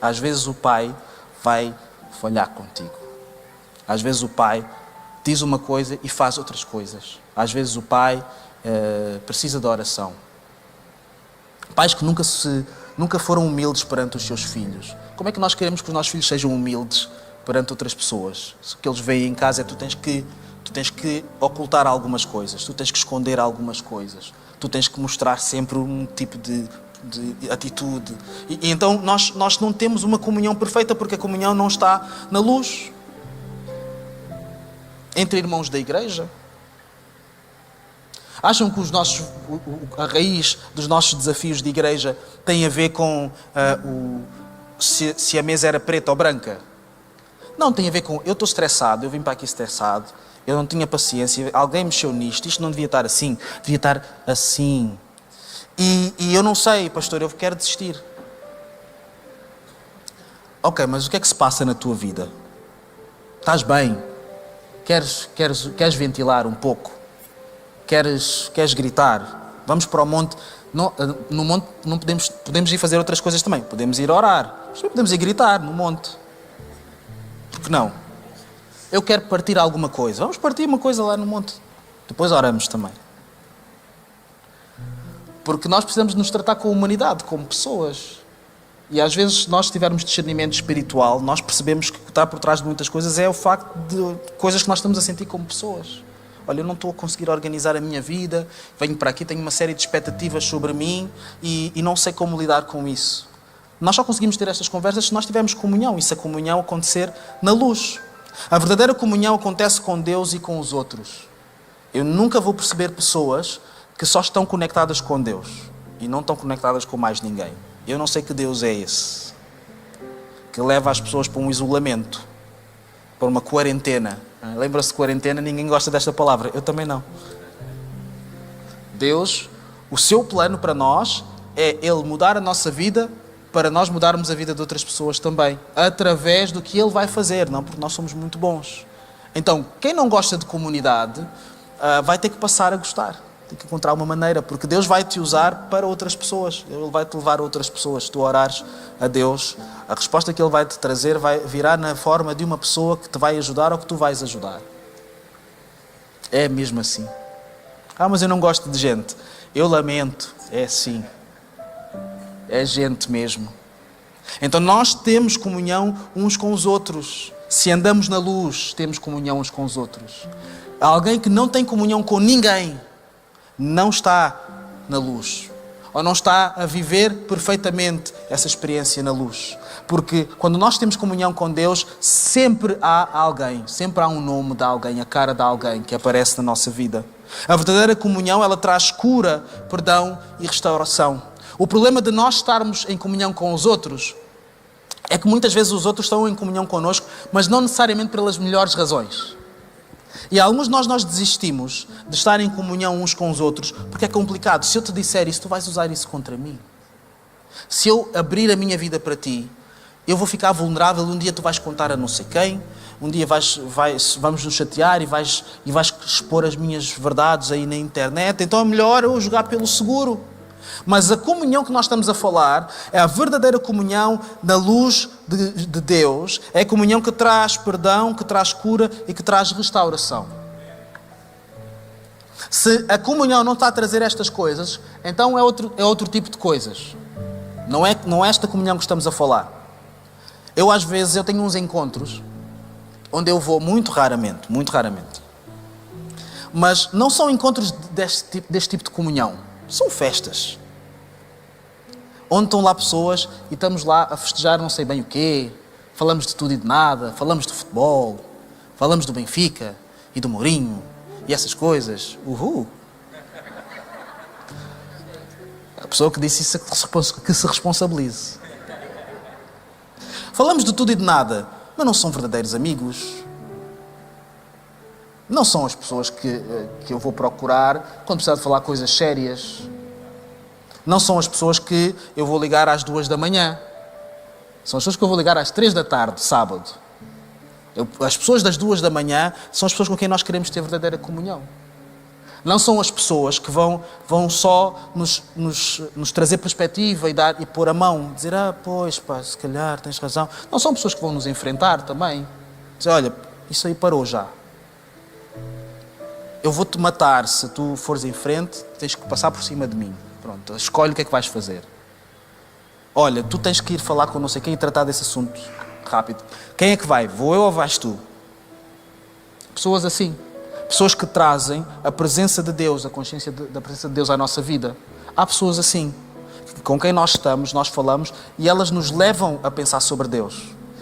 Às vezes o pai vai falhar contigo. Às vezes o pai diz uma coisa e faz outras coisas. Às vezes o pai precisa de oração. Pais que nunca foram humildes perante os seus filhos. Como é que nós queremos que os nossos filhos sejam humildes perante outras pessoas? Se o que eles veem em casa é tu tens que ocultar algumas coisas, tu tens que esconder algumas coisas, tu tens que mostrar sempre um tipo de atitude. E então nós não temos uma comunhão perfeita porque a comunhão não está na luz. Entre irmãos da igreja. Acham que a raiz dos nossos desafios de igreja tem a ver com se a mesa era preta ou branca? Não, tem a ver com eu estou estressado, eu vim para aqui estressado, eu não tinha paciência, alguém mexeu nisto, isto não devia estar assim, devia estar assim. E eu não sei, pastor, eu quero desistir. Ok, mas o que é que se passa na tua vida? Estás bem? Queres ventilar um pouco? Queres gritar? Vamos para o monte. No monte não podemos ir fazer outras coisas também. Podemos ir orar. Mas também podemos ir gritar no monte. Por que não? Eu quero partir alguma coisa. Vamos partir uma coisa lá no monte. Depois oramos também. Porque nós precisamos nos tratar com a humanidade, como pessoas. E às vezes, se nós tivermos discernimento espiritual, nós percebemos que o que está por trás de muitas coisas é o facto de coisas que nós estamos a sentir como pessoas. Olha, eu não estou a conseguir organizar a minha vida, venho para aqui, tenho uma série de expectativas sobre mim e não sei como lidar com isso. Nós só conseguimos ter estas conversas se nós tivermos comunhão, e se a comunhão acontecer na luz. A verdadeira comunhão acontece com Deus e com os outros. Eu nunca vou perceber pessoas que só estão conectadas com Deus e não estão conectadas com mais ninguém. Eu não sei que Deus é esse, que leva as pessoas para um isolamento, para uma quarentena. Lembra-se de quarentena? Ninguém gosta desta palavra. Eu também não. Deus, o seu plano para nós é Ele mudar a nossa vida para nós mudarmos a vida de outras pessoas também, através do que Ele vai fazer, não porque nós somos muito bons. Então, quem não gosta de comunidade, vai ter que passar a gostar. Tem que encontrar uma maneira, porque Deus vai te usar para outras pessoas. Ele vai te levar a outras pessoas. Se tu orares a Deus, a resposta que Ele vai te trazer virá na forma de uma pessoa que te vai ajudar ou que tu vais ajudar. É mesmo assim. Mas eu não gosto de gente. Eu lamento. É assim. É gente mesmo. Então nós temos comunhão uns com os outros. Se andamos na luz, temos comunhão uns com os outros. Alguém que não tem comunhão com ninguém não está na luz. Ou não está a viver perfeitamente essa experiência na luz. Porque quando nós temos comunhão com Deus, sempre há alguém, sempre há um nome de alguém, a cara de alguém que aparece na nossa vida. A verdadeira comunhão, ela traz cura, perdão e restauração. O problema de nós estarmos em comunhão com os outros é que muitas vezes os outros estão em comunhão connosco, mas não necessariamente pelas melhores razões. E alguns de nós desistimos de estar em comunhão uns com os outros porque é complicado. Se eu te disser isso, tu vais usar isso contra mim. Se eu abrir a minha vida para ti, eu vou ficar vulnerável. Um dia tu vais contar a não sei quem, um dia vamos nos chatear e vais expor as minhas verdades aí na internet. Então é melhor eu jogar pelo seguro. Mas a comunhão que nós estamos a falar é a verdadeira comunhão na luz de Deus. É a comunhão que traz perdão, que traz cura e que traz restauração. Se a comunhão não está a trazer estas coisas, então é outro tipo de coisas. Não é esta comunhão que estamos a falar. Às vezes eu tenho uns encontros onde eu vou muito raramente. Mas não são encontros deste tipo de comunhão. São festas. Onde estão lá pessoas e estamos lá a festejar não sei bem o quê. Falamos de tudo e de nada. Falamos de futebol. Falamos do Benfica e do Mourinho. E essas coisas. Uhul! A pessoa que disse isso que se responsabilize. Falamos de tudo e de nada. Mas não são verdadeiros amigos. Não são as pessoas que eu vou procurar quando precisar de falar coisas sérias. Não são as pessoas que eu vou ligar às 2 da manhã. São as pessoas que eu vou ligar às 3 da tarde, sábado. As pessoas das 2 da manhã são as pessoas com quem nós queremos ter verdadeira comunhão. Não são as pessoas que vão só nos trazer perspectiva e pôr a mão. Dizer, pois, pá, se calhar tens razão. Não são pessoas que vão nos enfrentar também. Dizer, olha, isso aí parou já. Eu vou-te matar se tu fores em frente, tens que passar por cima de mim. Pronto, escolhe o que é que vais fazer. Olha, tu tens que ir falar com não sei quem e tratar desse assunto rápido. Quem é que vai? Vou eu ou vais tu? Pessoas assim. Pessoas que trazem a presença de Deus, a consciência da presença de Deus à nossa vida. Há pessoas assim, com quem nós estamos, nós falamos, e elas nos levam a pensar sobre Deus.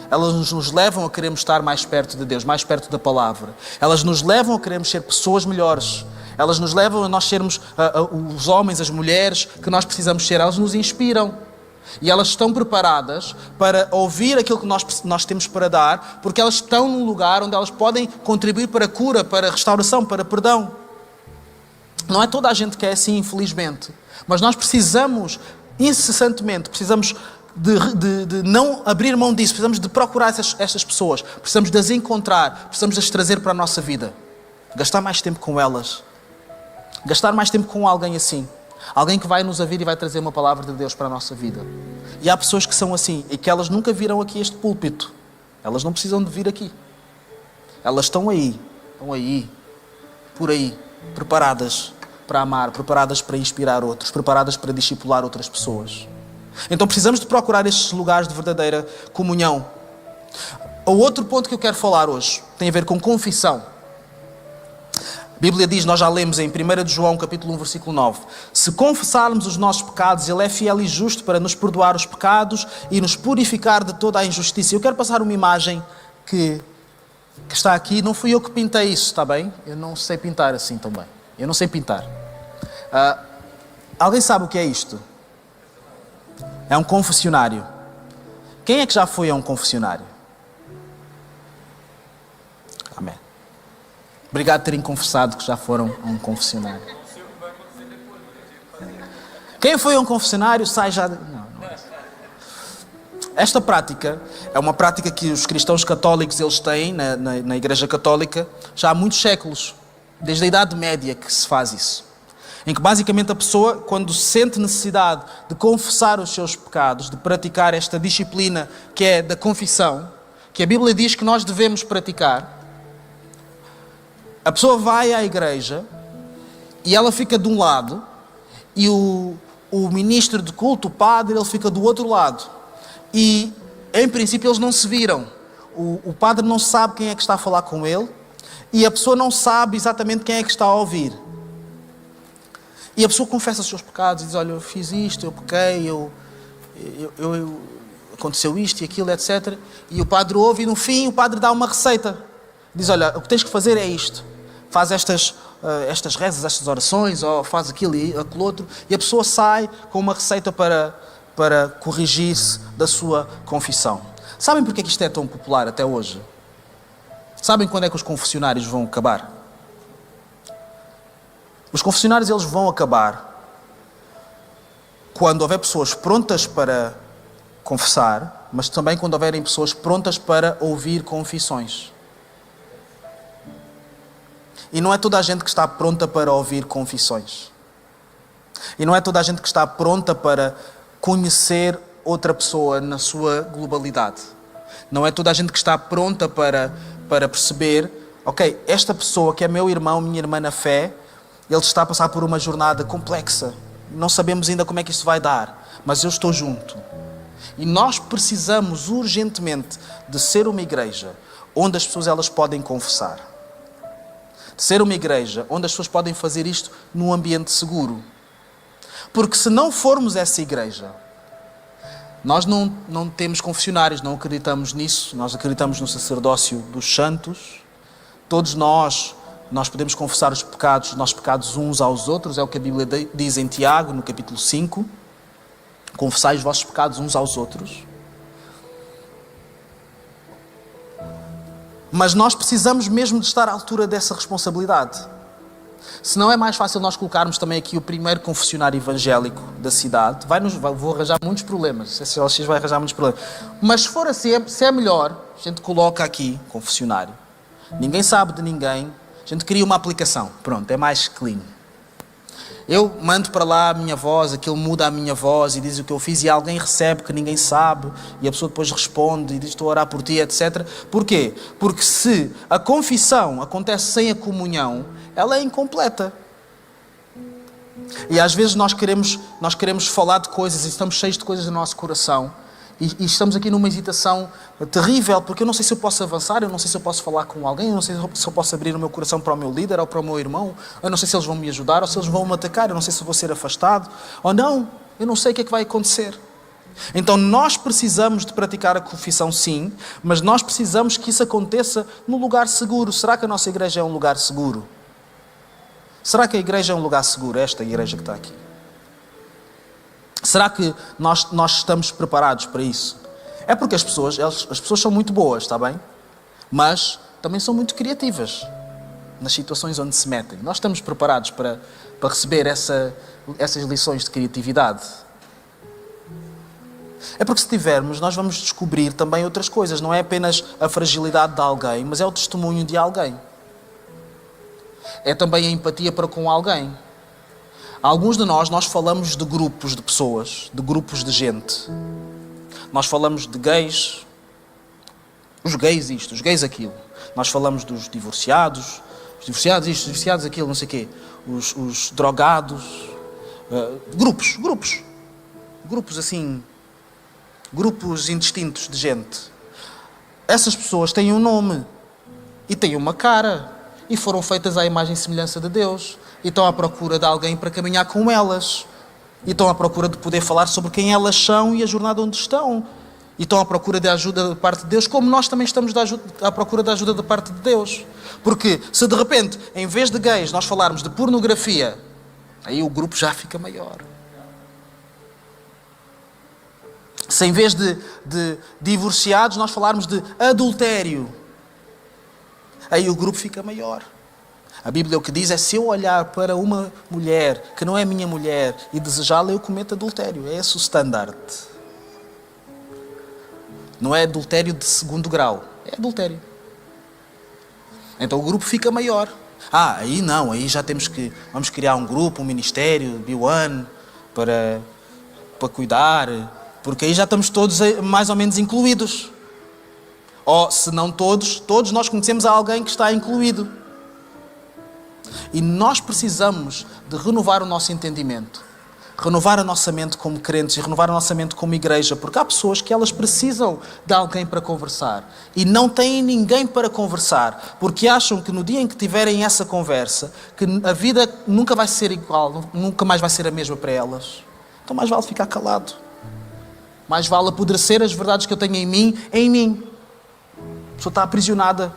Elas nos levam a querermos estar mais perto de Deus, mais perto da palavra. Elas nos levam a querermos ser pessoas melhores. Elas nos levam a nós sermos os homens, as mulheres que nós precisamos ser. Elas nos inspiram. E elas estão preparadas para ouvir aquilo que nós temos para dar, porque elas estão num lugar onde elas podem contribuir para a cura, para a restauração, para perdão. Não é toda a gente que é assim, infelizmente. Mas nós precisamos, incessantemente, precisamos de não abrir mão disso. Precisamos de procurar estas pessoas. Precisamos de as encontrar. Precisamos de as trazer para a nossa vida. Gastar mais tempo com elas. Gastar mais tempo com alguém assim. Alguém que vai nos ouvir e vai trazer uma palavra de Deus para a nossa vida. E há pessoas que são assim e que elas nunca viram aqui este púlpito. Elas não precisam de vir aqui. Elas estão aí, por aí, preparadas para amar, preparadas para inspirar outros, preparadas para discipular outras pessoas. Então precisamos de procurar estes lugares de verdadeira comunhão. O outro ponto que eu quero falar hoje tem a ver com confissão. A Bíblia diz, nós já lemos em 1 de João, capítulo 1, versículo 9. Se confessarmos os nossos pecados, Ele é fiel e justo para nos perdoar os pecados e nos purificar de toda a injustiça. Eu quero passar uma imagem que está aqui. Não fui eu que pintei isso, está bem? Eu não sei pintar assim também. Eu não sei pintar. Alguém sabe o que é isto? É um confessionário. Quem é que já foi a um confessionário? Amém. Obrigado por terem confessado que já foram a um confessionário. Quem foi a um confessionário sai já... Não. Esta prática é uma prática que os cristãos católicos eles têm na Igreja Católica já há muitos séculos, desde a Idade Média que se faz isso. Em que basicamente a pessoa, quando sente necessidade de confessar os seus pecados, de praticar esta disciplina que é da confissão, que a Bíblia diz que nós devemos praticar, a pessoa vai à igreja e ela fica de um lado e o ministro de culto, o padre, ele fica do outro lado. E, em princípio, eles não se viram. O padre não sabe quem é que está a falar com ele e a pessoa não sabe exatamente quem é que está a ouvir. E a pessoa confessa os seus pecados e diz, olha, eu fiz isto, eu pequei, aconteceu isto e aquilo, etc. E o padre ouve e, no fim, o padre dá uma receita. Diz, olha, o que tens que fazer é isto. Faz estas rezas, estas orações, ou faz aquilo e aquilo outro. E a pessoa sai com uma receita para corrigir-se da sua confissão. Sabem porque é que isto é tão popular até hoje? Sabem quando é que os confessionários vão acabar? Os confessionários eles vão acabar quando houver pessoas prontas para confessar, mas também quando houverem pessoas prontas para ouvir confissões. E não é toda a gente que está pronta para ouvir confissões. E não é toda a gente que está pronta para conhecer outra pessoa na sua globalidade. Não é toda a gente que está pronta para perceber, ok, esta pessoa que é meu irmão, minha irmã na fé, ele está a passar por uma jornada complexa. Não sabemos ainda como é que isto vai dar, mas eu estou junto. E nós precisamos urgentemente de ser uma igreja onde as pessoas elas podem confessar. De ser uma igreja onde as pessoas podem fazer isto num ambiente seguro. Porque se não formos essa igreja, nós não temos confessionários, não acreditamos nisso, nós acreditamos no sacerdócio dos santos. Todos nós podemos confessar os nossos pecados uns aos outros, é o que a Bíblia diz em Tiago, no capítulo 5. Confessai os vossos pecados uns aos outros. Mas nós precisamos mesmo de estar à altura dessa responsabilidade. Se não é mais fácil nós colocarmos também aqui o primeiro confessionário evangélico da cidade, vou arranjar muitos problemas, a CLX vai arranjar muitos problemas. Mas se for assim, se é melhor, a gente coloca aqui confessionário. Ninguém sabe de ninguém, a gente cria uma aplicação, pronto, é mais clean. Eu mando para lá a minha voz, aquilo muda a minha voz e diz o que eu fiz e alguém recebe que ninguém sabe e a pessoa depois responde e diz estou a orar por ti, etc. Porquê? Porque se a confissão acontece sem a comunhão, ela é incompleta. E às vezes nós queremos falar de coisas e estamos cheios de coisas no nosso coração e estamos aqui numa hesitação terrível, porque eu não sei se eu posso avançar, eu não sei se eu posso falar com alguém, eu não sei se eu posso abrir o meu coração para o meu líder ou para o meu irmão, eu não sei se eles vão me ajudar ou se eles vão me atacar, eu não sei se eu vou ser afastado ou não, eu não sei o que é que vai acontecer. Então nós precisamos de praticar a confissão sim, mas nós precisamos que isso aconteça num lugar seguro. Será que a nossa igreja é um lugar seguro? Será que a igreja é um lugar seguro, esta igreja que está aqui? Será que nós estamos preparados para isso? É porque as pessoas são muito boas, está bem? Mas também são muito criativas nas situações onde se metem. Nós estamos preparados para receber essas lições de criatividade. É porque se tivermos, nós vamos descobrir também outras coisas. Não é apenas a fragilidade de alguém, mas é o testemunho de alguém. É também a empatia para com alguém. Alguns de nós falamos de grupos de pessoas, de grupos de gente. Nós falamos de gays, os gays isto, os gays aquilo. Nós falamos dos divorciados, os divorciados isto, os divorciados aquilo, não sei o quê. Os drogados. Grupos assim, grupos indistintos de gente. Essas pessoas têm um nome e têm uma cara e foram feitas à imagem e semelhança de Deus. E estão à procura de alguém para caminhar com elas. E estão à procura de poder falar sobre quem elas são e a jornada onde estão. E estão à procura de ajuda da parte de Deus, como nós também estamos à procura de ajuda da parte de Deus. Porque se de repente, em vez de gays, nós falarmos de pornografia, aí o grupo já fica maior. Se em vez de divorciados, nós falarmos de adultério, aí o grupo fica maior. A Bíblia o que diz é, se eu olhar para uma mulher que não é minha mulher e desejá-la, eu cometo adultério. É esse o standard. Não é adultério de segundo grau, é adultério. Então o grupo fica maior. Aí não, aí já vamos criar um grupo, um ministério, B1, para cuidar, porque aí já estamos todos mais ou menos incluídos. Ou, se não todos nós conhecemos alguém que está incluído. E nós precisamos de renovar o nosso entendimento, renovar a nossa mente como crentes e renovar a nossa mente como igreja, porque há pessoas que elas precisam de alguém para conversar e não têm ninguém para conversar, porque acham que no dia em que tiverem essa conversa, que a vida nunca vai ser igual, nunca mais vai ser a mesma para elas. Então mais vale ficar calado. Mais vale apodrecer as verdades que eu tenho em mim. A pessoa está aprisionada.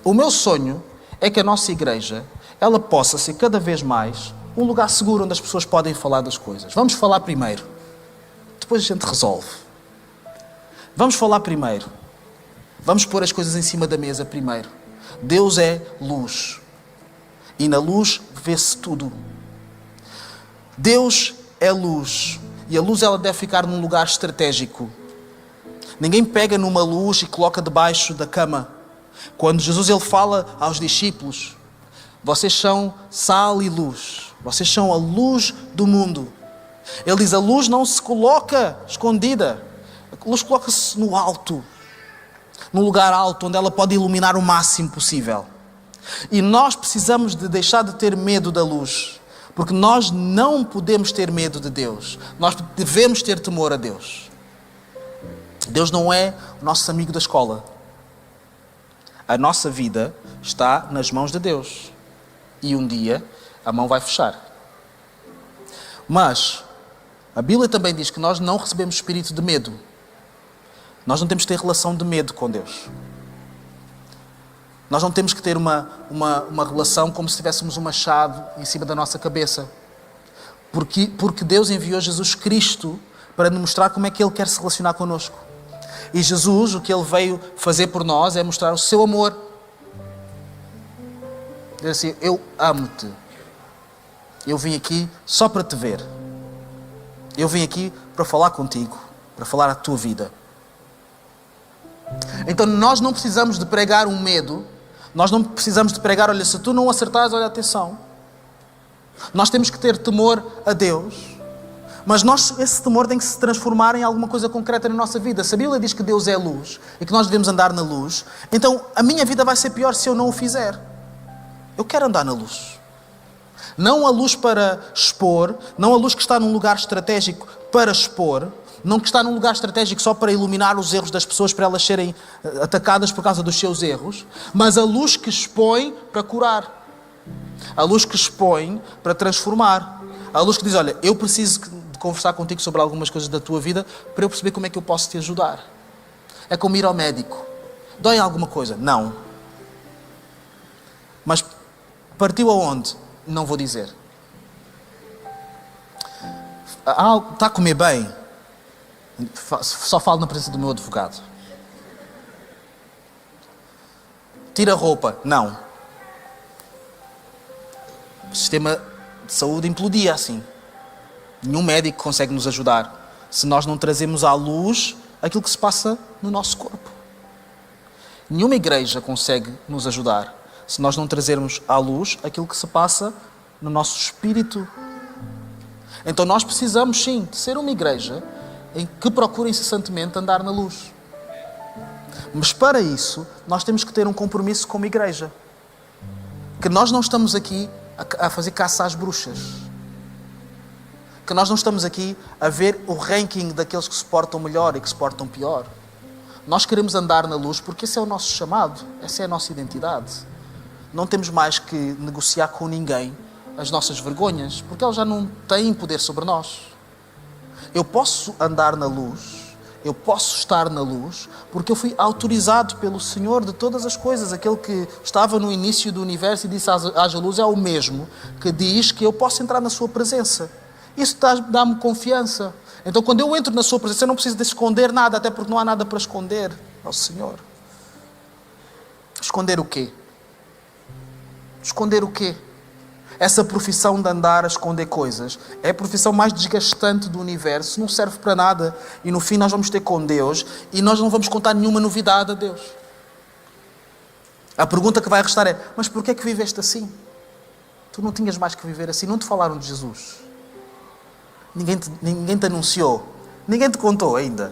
O meu sonho é que a nossa igreja, ela possa ser cada vez mais um lugar seguro onde as pessoas podem falar das coisas. Vamos falar primeiro. Depois a gente resolve. Vamos falar primeiro. Vamos pôr as coisas em cima da mesa primeiro. Deus é luz. E na luz vê-se tudo. Deus é luz. E a luz ela deve ficar num lugar estratégico. Ninguém pega numa luz e coloca debaixo da cama. Quando Jesus ele fala aos discípulos, vocês são sal e luz. Vocês são a luz do mundo. Ele diz, a luz não se coloca escondida. A luz coloca-se no alto. Num lugar alto, onde ela pode iluminar o máximo possível. E nós precisamos de deixar de ter medo da luz. Porque nós não podemos ter medo de Deus. Nós devemos ter temor a Deus. Deus não é o nosso amigo da escola. A nossa vida está nas mãos de Deus. E um dia a mão vai fechar. Mas a Bíblia também diz que nós não recebemos espírito de medo. Nós não temos que ter relação de medo com Deus. Nós não temos que ter uma relação como se tivéssemos um machado em cima da nossa cabeça. Porque Deus enviou Jesus Cristo para nos mostrar como é que Ele quer se relacionar connosco. E Jesus, o que Ele veio fazer por nós é mostrar o seu amor. Dizer assim, eu amo-te. Eu vim aqui só para te ver. Eu vim aqui para falar contigo, para falar a tua vida. Então nós não precisamos de pregar um medo. Nós não precisamos de pregar, olha, se tu não acertares, olha, atenção. Nós temos que ter temor a Deus. Mas esse temor tem que se transformar em alguma coisa concreta na nossa vida. Se a Bíblia diz que Deus é luz e que nós devemos andar na luz, então a minha vida vai ser pior se eu não o fizer. Eu quero andar na luz. Não a luz para expor, não a luz que está num lugar estratégico para expor, não que está num lugar estratégico só para iluminar os erros das pessoas, para elas serem atacadas por causa dos seus erros, mas a luz que expõe para curar. A luz que expõe para transformar. A luz que diz, olha, eu preciso de conversar contigo sobre algumas coisas da tua vida para eu perceber como é que eu posso te ajudar. É como ir ao médico. Dói alguma coisa? Não. Mas partiu aonde? Não vou dizer. Está a comer bem? Só falo na presença do meu advogado. Tira a roupa? Não. O sistema de saúde implodia assim. Nenhum médico consegue nos ajudar se nós não trazemos à luz aquilo que se passa no nosso corpo. Nenhuma igreja consegue nos ajudar se nós não trazermos à luz aquilo que se passa no nosso espírito. Então nós precisamos sim de ser uma igreja em que procura incessantemente andar na luz. Mas para isso nós temos que ter um compromisso como igreja. Que nós não estamos aqui a fazer caça às bruxas. Que nós não estamos aqui a ver o ranking daqueles que se portam melhor e que se portam pior. Nós queremos andar na luz porque esse é o nosso chamado, essa é a nossa identidade. Não temos mais que negociar com ninguém as nossas vergonhas, porque elas já não têm poder sobre nós. Eu posso andar na luz, eu posso estar na luz, porque eu fui autorizado pelo Senhor de todas as coisas. Aquele que estava no início do universo e disse haja luz é o mesmo que diz que eu posso entrar na sua presença. Isso dá-me confiança. Então quando eu entro na sua presença eu não preciso de esconder nada, até porque não há nada para esconder ao Senhor. Esconder o quê? Esconder o quê? essa profissão de andar a esconder coisas é a profissão mais desgastante do universo, não serve para nada. E no fim nós vamos ter com Deus e nós não vamos contar nenhuma novidade a Deus. A pergunta que vai restar é: mas porquê é que viveste assim? Tu não tinhas mais que viver assim, não te falaram de Jesus. Ninguém te anunciou, ninguém te contou ainda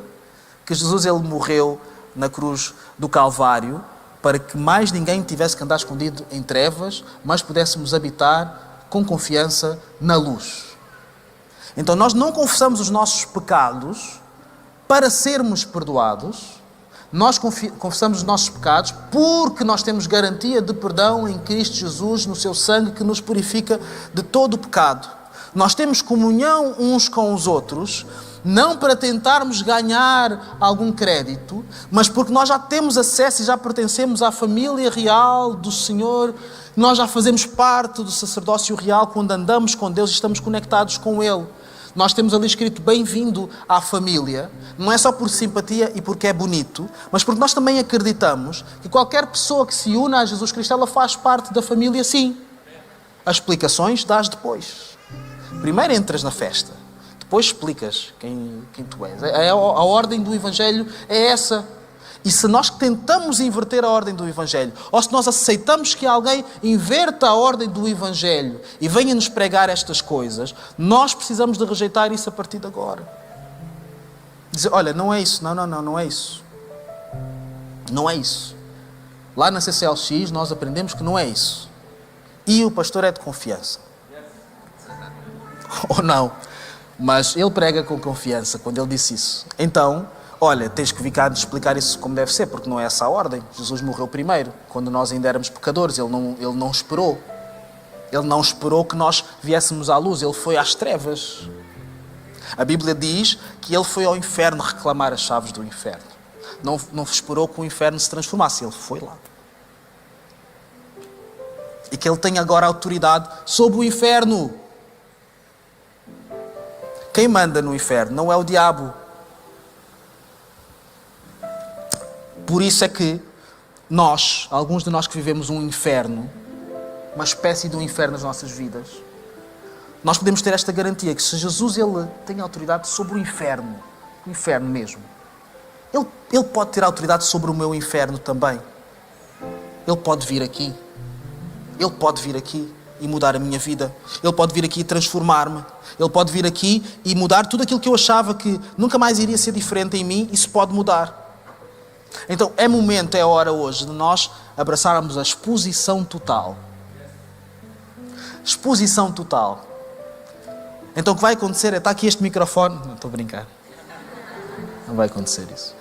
que Jesus ele morreu na cruz do Calvário para que mais ninguém tivesse que andar escondido em trevas, mas pudéssemos habitar com confiança na luz. Então nós não confessamos os nossos pecados para sermos perdoados, nós confessamos os nossos pecados porque nós temos garantia de perdão em Cristo Jesus, no seu sangue que nos purifica de todo o pecado. Nós temos comunhão uns com os outros, não para tentarmos ganhar algum crédito, mas porque nós já temos acesso e já pertencemos à família real do Senhor. Nós já fazemos parte do sacerdócio real quando andamos com Deus e estamos conectados com Ele. Nós temos ali escrito bem-vindo à família, não é só por simpatia e porque é bonito, mas porque nós também acreditamos que qualquer pessoa que se una a Jesus Cristo, ela faz parte da família, sim. As explicações dás depois. Primeiro entras na festa, depois explicas quem tu és. A ordem do Evangelho é essa. E se nós tentamos inverter a ordem do Evangelho, ou se nós aceitamos que alguém inverta a ordem do Evangelho e venha nos pregar estas coisas, nós precisamos de rejeitar isso a partir de agora. Dizer: olha, não é isso, não é isso. Não é isso. Lá na CCLX nós aprendemos que não é isso. E o pastor é de confiança. Ou não. Mas ele prega com confiança quando ele disse isso. Então, olha, tens que vir cá explicar isso como deve ser, porque não é essa a ordem. Jesus morreu primeiro, quando nós ainda éramos pecadores. Ele não esperou. Ele não esperou que nós viéssemos à luz. Ele foi às trevas. A Bíblia diz que ele foi ao inferno reclamar as chaves do inferno. Não esperou que o inferno se transformasse. Ele foi lá. E que ele tem agora autoridade sobre o inferno. Quem manda no inferno não é o diabo. Por isso é que nós, alguns de nós que vivemos um inferno, uma espécie de um inferno nas nossas vidas, nós podemos ter esta garantia que se Jesus ele tem autoridade sobre o inferno mesmo, ele pode ter autoridade sobre o meu inferno também. Ele pode vir aqui. Ele pode vir aqui e mudar a minha vida. Ele pode vir aqui e transformar-me. Ele pode vir aqui e mudar tudo aquilo que eu achava que nunca mais iria ser diferente em mim. Isso pode mudar. Então é hora hoje de nós abraçarmos a exposição total. Exposição total. Então o que vai acontecer é, está aqui este microfone. Não, estou a brincar. Não vai acontecer isso.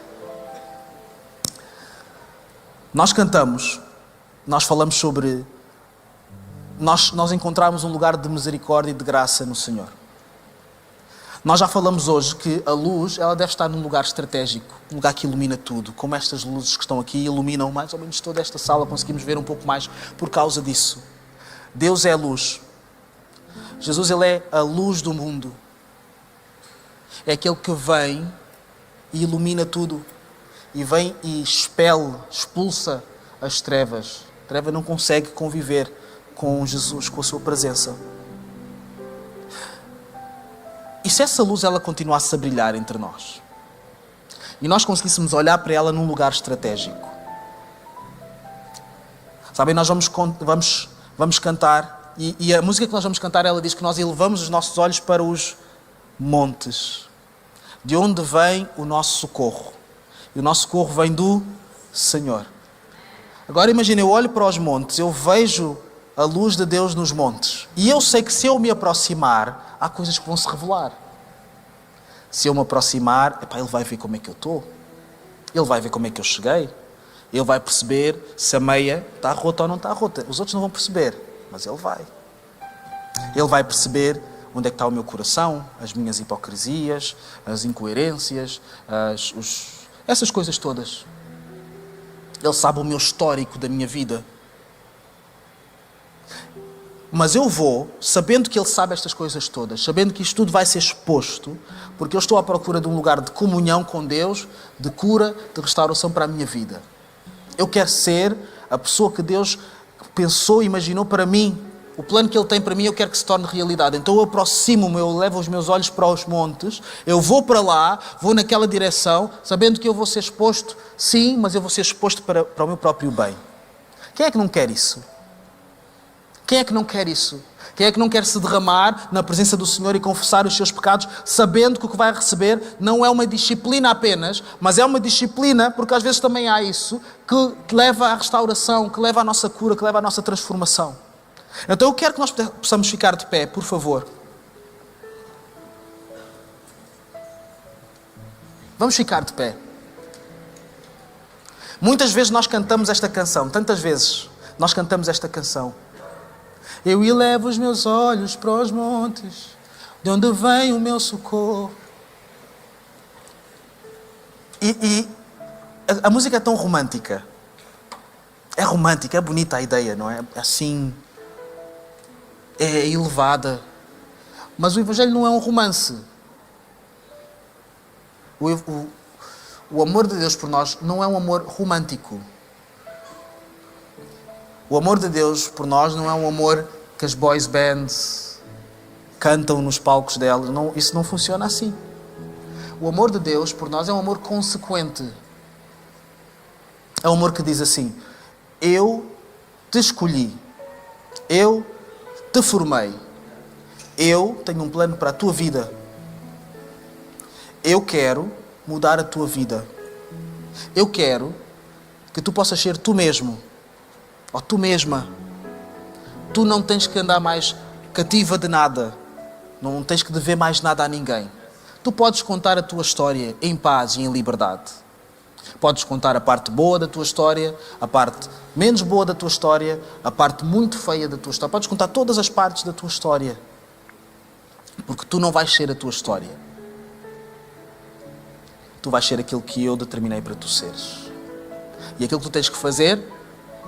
Nós cantamos, nós falamos sobre... Nós encontramos um lugar de misericórdia e de graça no Senhor. Nós já falamos hoje que a luz, ela deve estar num lugar estratégico, um lugar que ilumina tudo, como estas luzes que estão aqui iluminam mais ou menos toda esta sala, conseguimos ver um pouco mais por causa disso. Deus é a luz. Jesus, ele é a luz do mundo. É aquele que vem e ilumina tudo. E vem e expulsa as trevas. A treva não consegue conviver com Jesus, com a sua presença. E se essa luz ela continuasse a brilhar entre nós? E nós conseguíssemos olhar para ela num lugar estratégico? Sabem, nós vamos cantar, e a música que nós vamos cantar, ela diz que nós elevamos os nossos olhos para os montes, de onde vem o nosso socorro. E o nosso socorro vem do Senhor. Agora imagina, eu olho para os montes, eu vejo a luz de Deus nos montes. E eu sei que se eu me aproximar, há coisas que vão se revelar. Se eu me aproximar, ele vai ver como é que eu estou. Ele vai ver como é que eu cheguei. Ele vai perceber se a meia está rota ou não está rota. Os outros não vão perceber, mas ele vai. Ele vai perceber onde é que está o meu coração, as minhas hipocrisias, as incoerências, essas coisas todas. Ele sabe o meu histórico da minha vida. Mas eu vou, sabendo que Ele sabe estas coisas todas, sabendo que isto tudo vai ser exposto, porque eu estou à procura de um lugar de comunhão com Deus, de cura, de restauração para a minha vida. Eu quero ser a pessoa que Deus pensou e imaginou para mim. o plano que Ele tem para mim, eu quero que se torne realidade. Então eu aproximo-me, eu levo os meus olhos para os montes, eu vou para lá, vou naquela direção, sabendo que eu vou ser exposto, sim, mas eu vou ser exposto para o meu próprio bem. Quem é que não quer isso? Quem é que não quer isso? Quem é que não quer se derramar na presença do Senhor e confessar os seus pecados, sabendo que o que vai receber não é uma disciplina apenas, mas é uma disciplina, porque às vezes também há isso, que leva à restauração, que leva à nossa cura, que leva à nossa transformação. Então eu quero que nós possamos ficar de pé, por favor. Vamos ficar de pé. Muitas vezes nós cantamos esta canção, tantas vezes nós cantamos esta canção. Eu elevo os meus olhos para os montes, de onde vem o meu socorro. E a música é tão romântica. É romântica, é bonita a ideia, não é? Assim, é elevada. Mas o Evangelho não é um romance. O amor de Deus por nós não é um amor romântico. O amor de Deus por nós não é um amor que as boys bands cantam nos palcos delas. Não, isso não funciona assim. O amor de Deus por nós é um amor consequente. É um amor que diz assim: eu te escolhi, eu te formei, eu tenho um plano para a tua vida, eu quero mudar a tua vida, eu quero que tu possas ser tu mesmo. Ou tu mesma. Tu não tens que andar mais cativa de nada. Não tens que dever mais nada a ninguém. Tu podes contar a tua história em paz e em liberdade. Podes contar a parte boa da tua história, a parte menos boa da tua história, a parte muito feia da tua história. Podes contar todas as partes da tua história. Porque tu não vais ser a tua história. Tu vais ser aquilo que eu determinei para tu seres. E aquilo que tu tens que fazer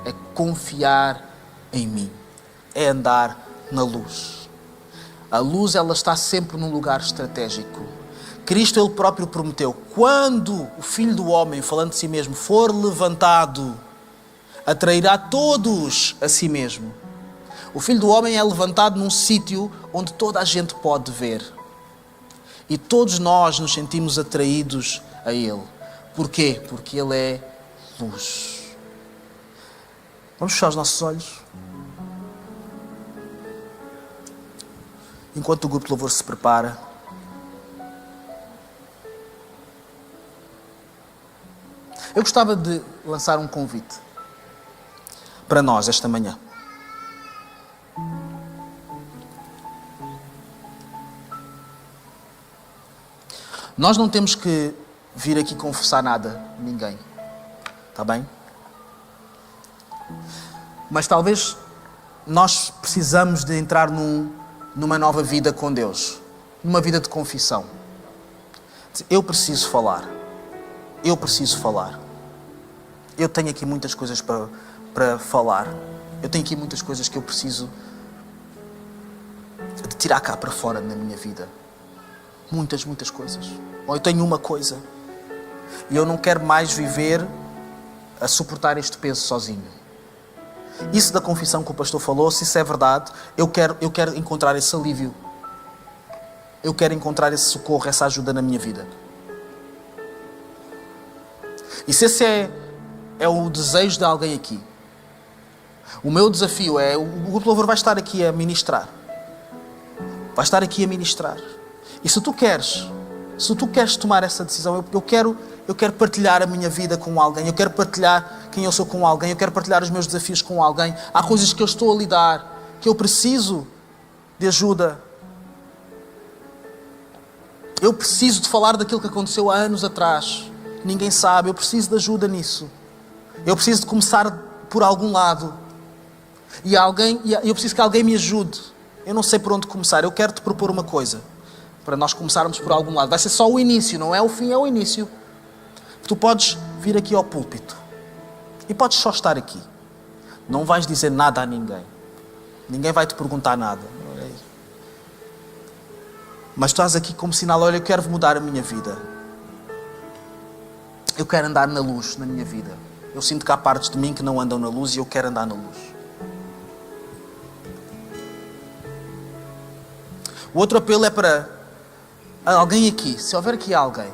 é confiar em mim. É andar na luz. A luz, ela está sempre num lugar estratégico. Cristo, Ele próprio prometeu, quando o Filho do Homem, falando de si mesmo, for levantado, atrairá todos a si mesmo. O Filho do Homem é levantado num sítio onde toda a gente pode ver. E todos nós nos sentimos atraídos a Ele. Porquê? Porque Ele é luz. Vamos fechar os nossos olhos. Enquanto o grupo de louvor se prepara. Eu gostava de lançar um convite para nós esta manhã. Nós não temos que vir aqui confessar nada a ninguém. Está bem? Mas talvez nós precisamos de entrar numa nova vida com Deus. Numa vida de confissão. Eu preciso falar. Eu preciso falar. Eu tenho aqui muitas coisas para falar. Eu tenho aqui muitas coisas que eu preciso de tirar cá para fora na minha vida. Muitas, muitas coisas. Ou eu tenho uma coisa. E eu não quero mais viver a suportar este peso sozinho. Isso da confissão que o pastor falou, se isso é verdade, eu quero encontrar esse alívio. Eu quero encontrar esse socorro, essa ajuda na minha vida. E se esse é o desejo de alguém aqui, o meu desafio é, o grupo de louvor vai estar aqui a ministrar. Vai estar aqui a ministrar. E se tu queres tomar essa decisão, eu quero partilhar a minha vida com alguém, eu quero partilhar quem eu sou com alguém, eu quero partilhar os meus desafios com alguém. Há coisas que eu estou a lidar, que eu preciso de ajuda. Eu preciso de falar daquilo que aconteceu há anos atrás. Ninguém sabe, eu preciso de ajuda nisso. Eu preciso de começar por algum lado. E eu preciso que alguém me ajude. Eu não sei por onde começar, eu quero te propor uma coisa. Para nós começarmos por algum lado. Vai ser só o início, não é o fim, é o início. Tu podes vir aqui ao púlpito. E podes só estar aqui. Não vais dizer nada a ninguém. Ninguém vai te perguntar nada. Mas tu estás aqui como sinal, olha, eu quero mudar a minha vida. Eu quero andar na luz na minha vida. Eu sinto que há partes de mim que não andam na luz e eu quero andar na luz. O outro apelo é para alguém aqui, se houver aqui alguém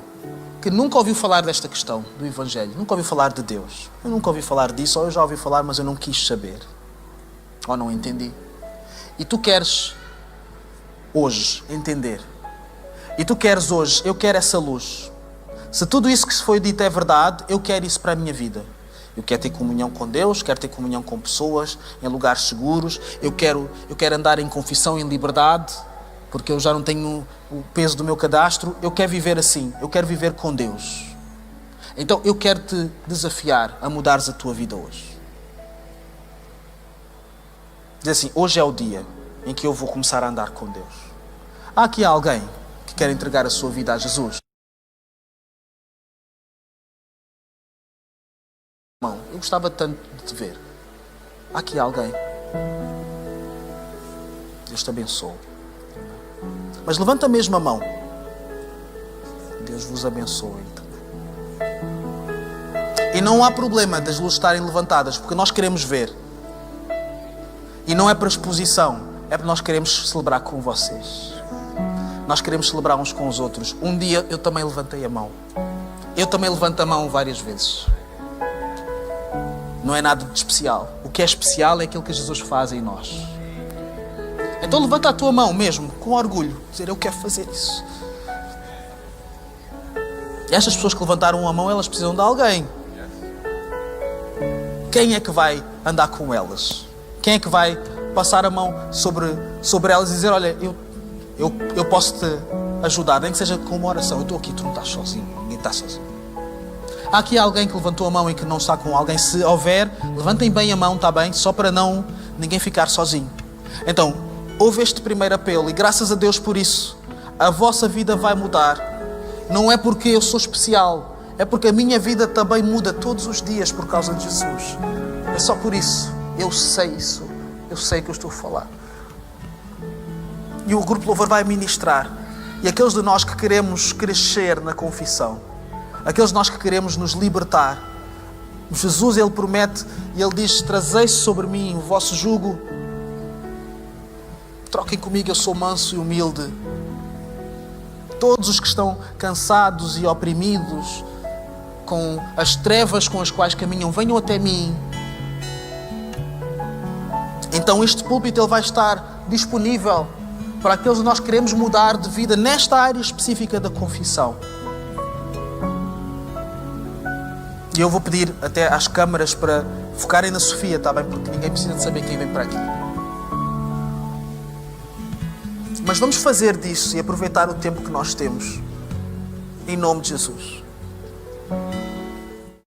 que nunca ouviu falar desta questão do Evangelho, nunca ouviu falar de Deus, eu nunca ouvi falar disso, ou eu já ouvi falar, mas eu não quis saber, ou não entendi. E tu queres hoje entender. E tu queres hoje, eu quero essa luz. Se tudo isso que se foi dito é verdade, eu quero isso para a minha vida. Eu quero ter comunhão com Deus, quero ter comunhão com pessoas, em lugares seguros. Eu quero andar em confissão, em liberdade, porque eu já não tenho o peso do meu cadastro. Eu quero viver assim, eu quero viver com Deus. Então eu quero te desafiar a mudares a tua vida hoje. Diz assim, hoje é o dia em que eu vou começar a andar com Deus. Há aqui alguém que quer entregar a sua vida a Jesus? Irmão, eu gostava tanto de te ver. Há aqui alguém. Deus te abençoe. Mas levanta mesmo a mão. Deus vos abençoe. E não há problema das luzes estarem levantadas, porque nós queremos ver. E não é para exposição, é porque nós queremos celebrar com vocês. Nós queremos celebrar uns com os outros. Um dia eu também levantei a mão. Eu também levanto a mão várias vezes. Não é nada de especial. O que é especial é aquilo que Jesus faz em nós. Então levanta a tua mão mesmo, com orgulho. Dizer, eu quero fazer isso. E estas pessoas que levantaram a mão, elas precisam de alguém. Quem é que vai andar com elas? Quem é que vai passar a mão sobre elas e dizer, olha, eu posso te ajudar, nem que seja com uma oração. Eu estou aqui, tu não estás sozinho, ninguém está sozinho. Há aqui alguém que levantou a mão e que não está com alguém. Se houver, levantem bem a mão, está bem? Só para ninguém ficar sozinho. Então, ouve este primeiro apelo e graças a Deus por isso. A vossa vida vai mudar. Não é porque eu sou especial, é porque a minha vida também muda todos os dias por causa de Jesus. É só por isso. Eu sei isso. Eu sei que eu estou a falar. E o grupo de louvor vai ministrar. E aqueles de nós que queremos crescer na confissão, aqueles de nós que queremos nos libertar, Jesus, Ele promete e Ele diz, trazei sobre mim o vosso jugo. Troquem comigo, eu sou manso e humilde. Todos os que estão cansados e oprimidos com as trevas com as quais caminham, venham até mim. Então este púlpito ele vai estar disponível para aqueles que nós queremos mudar de vida nesta área específica da confissão. E eu vou pedir até às câmaras para focarem na Sofia, está bem? Porque ninguém precisa de saber quem vem para aqui. Mas vamos fazer disso e aproveitar o tempo que nós temos. Em nome de Jesus.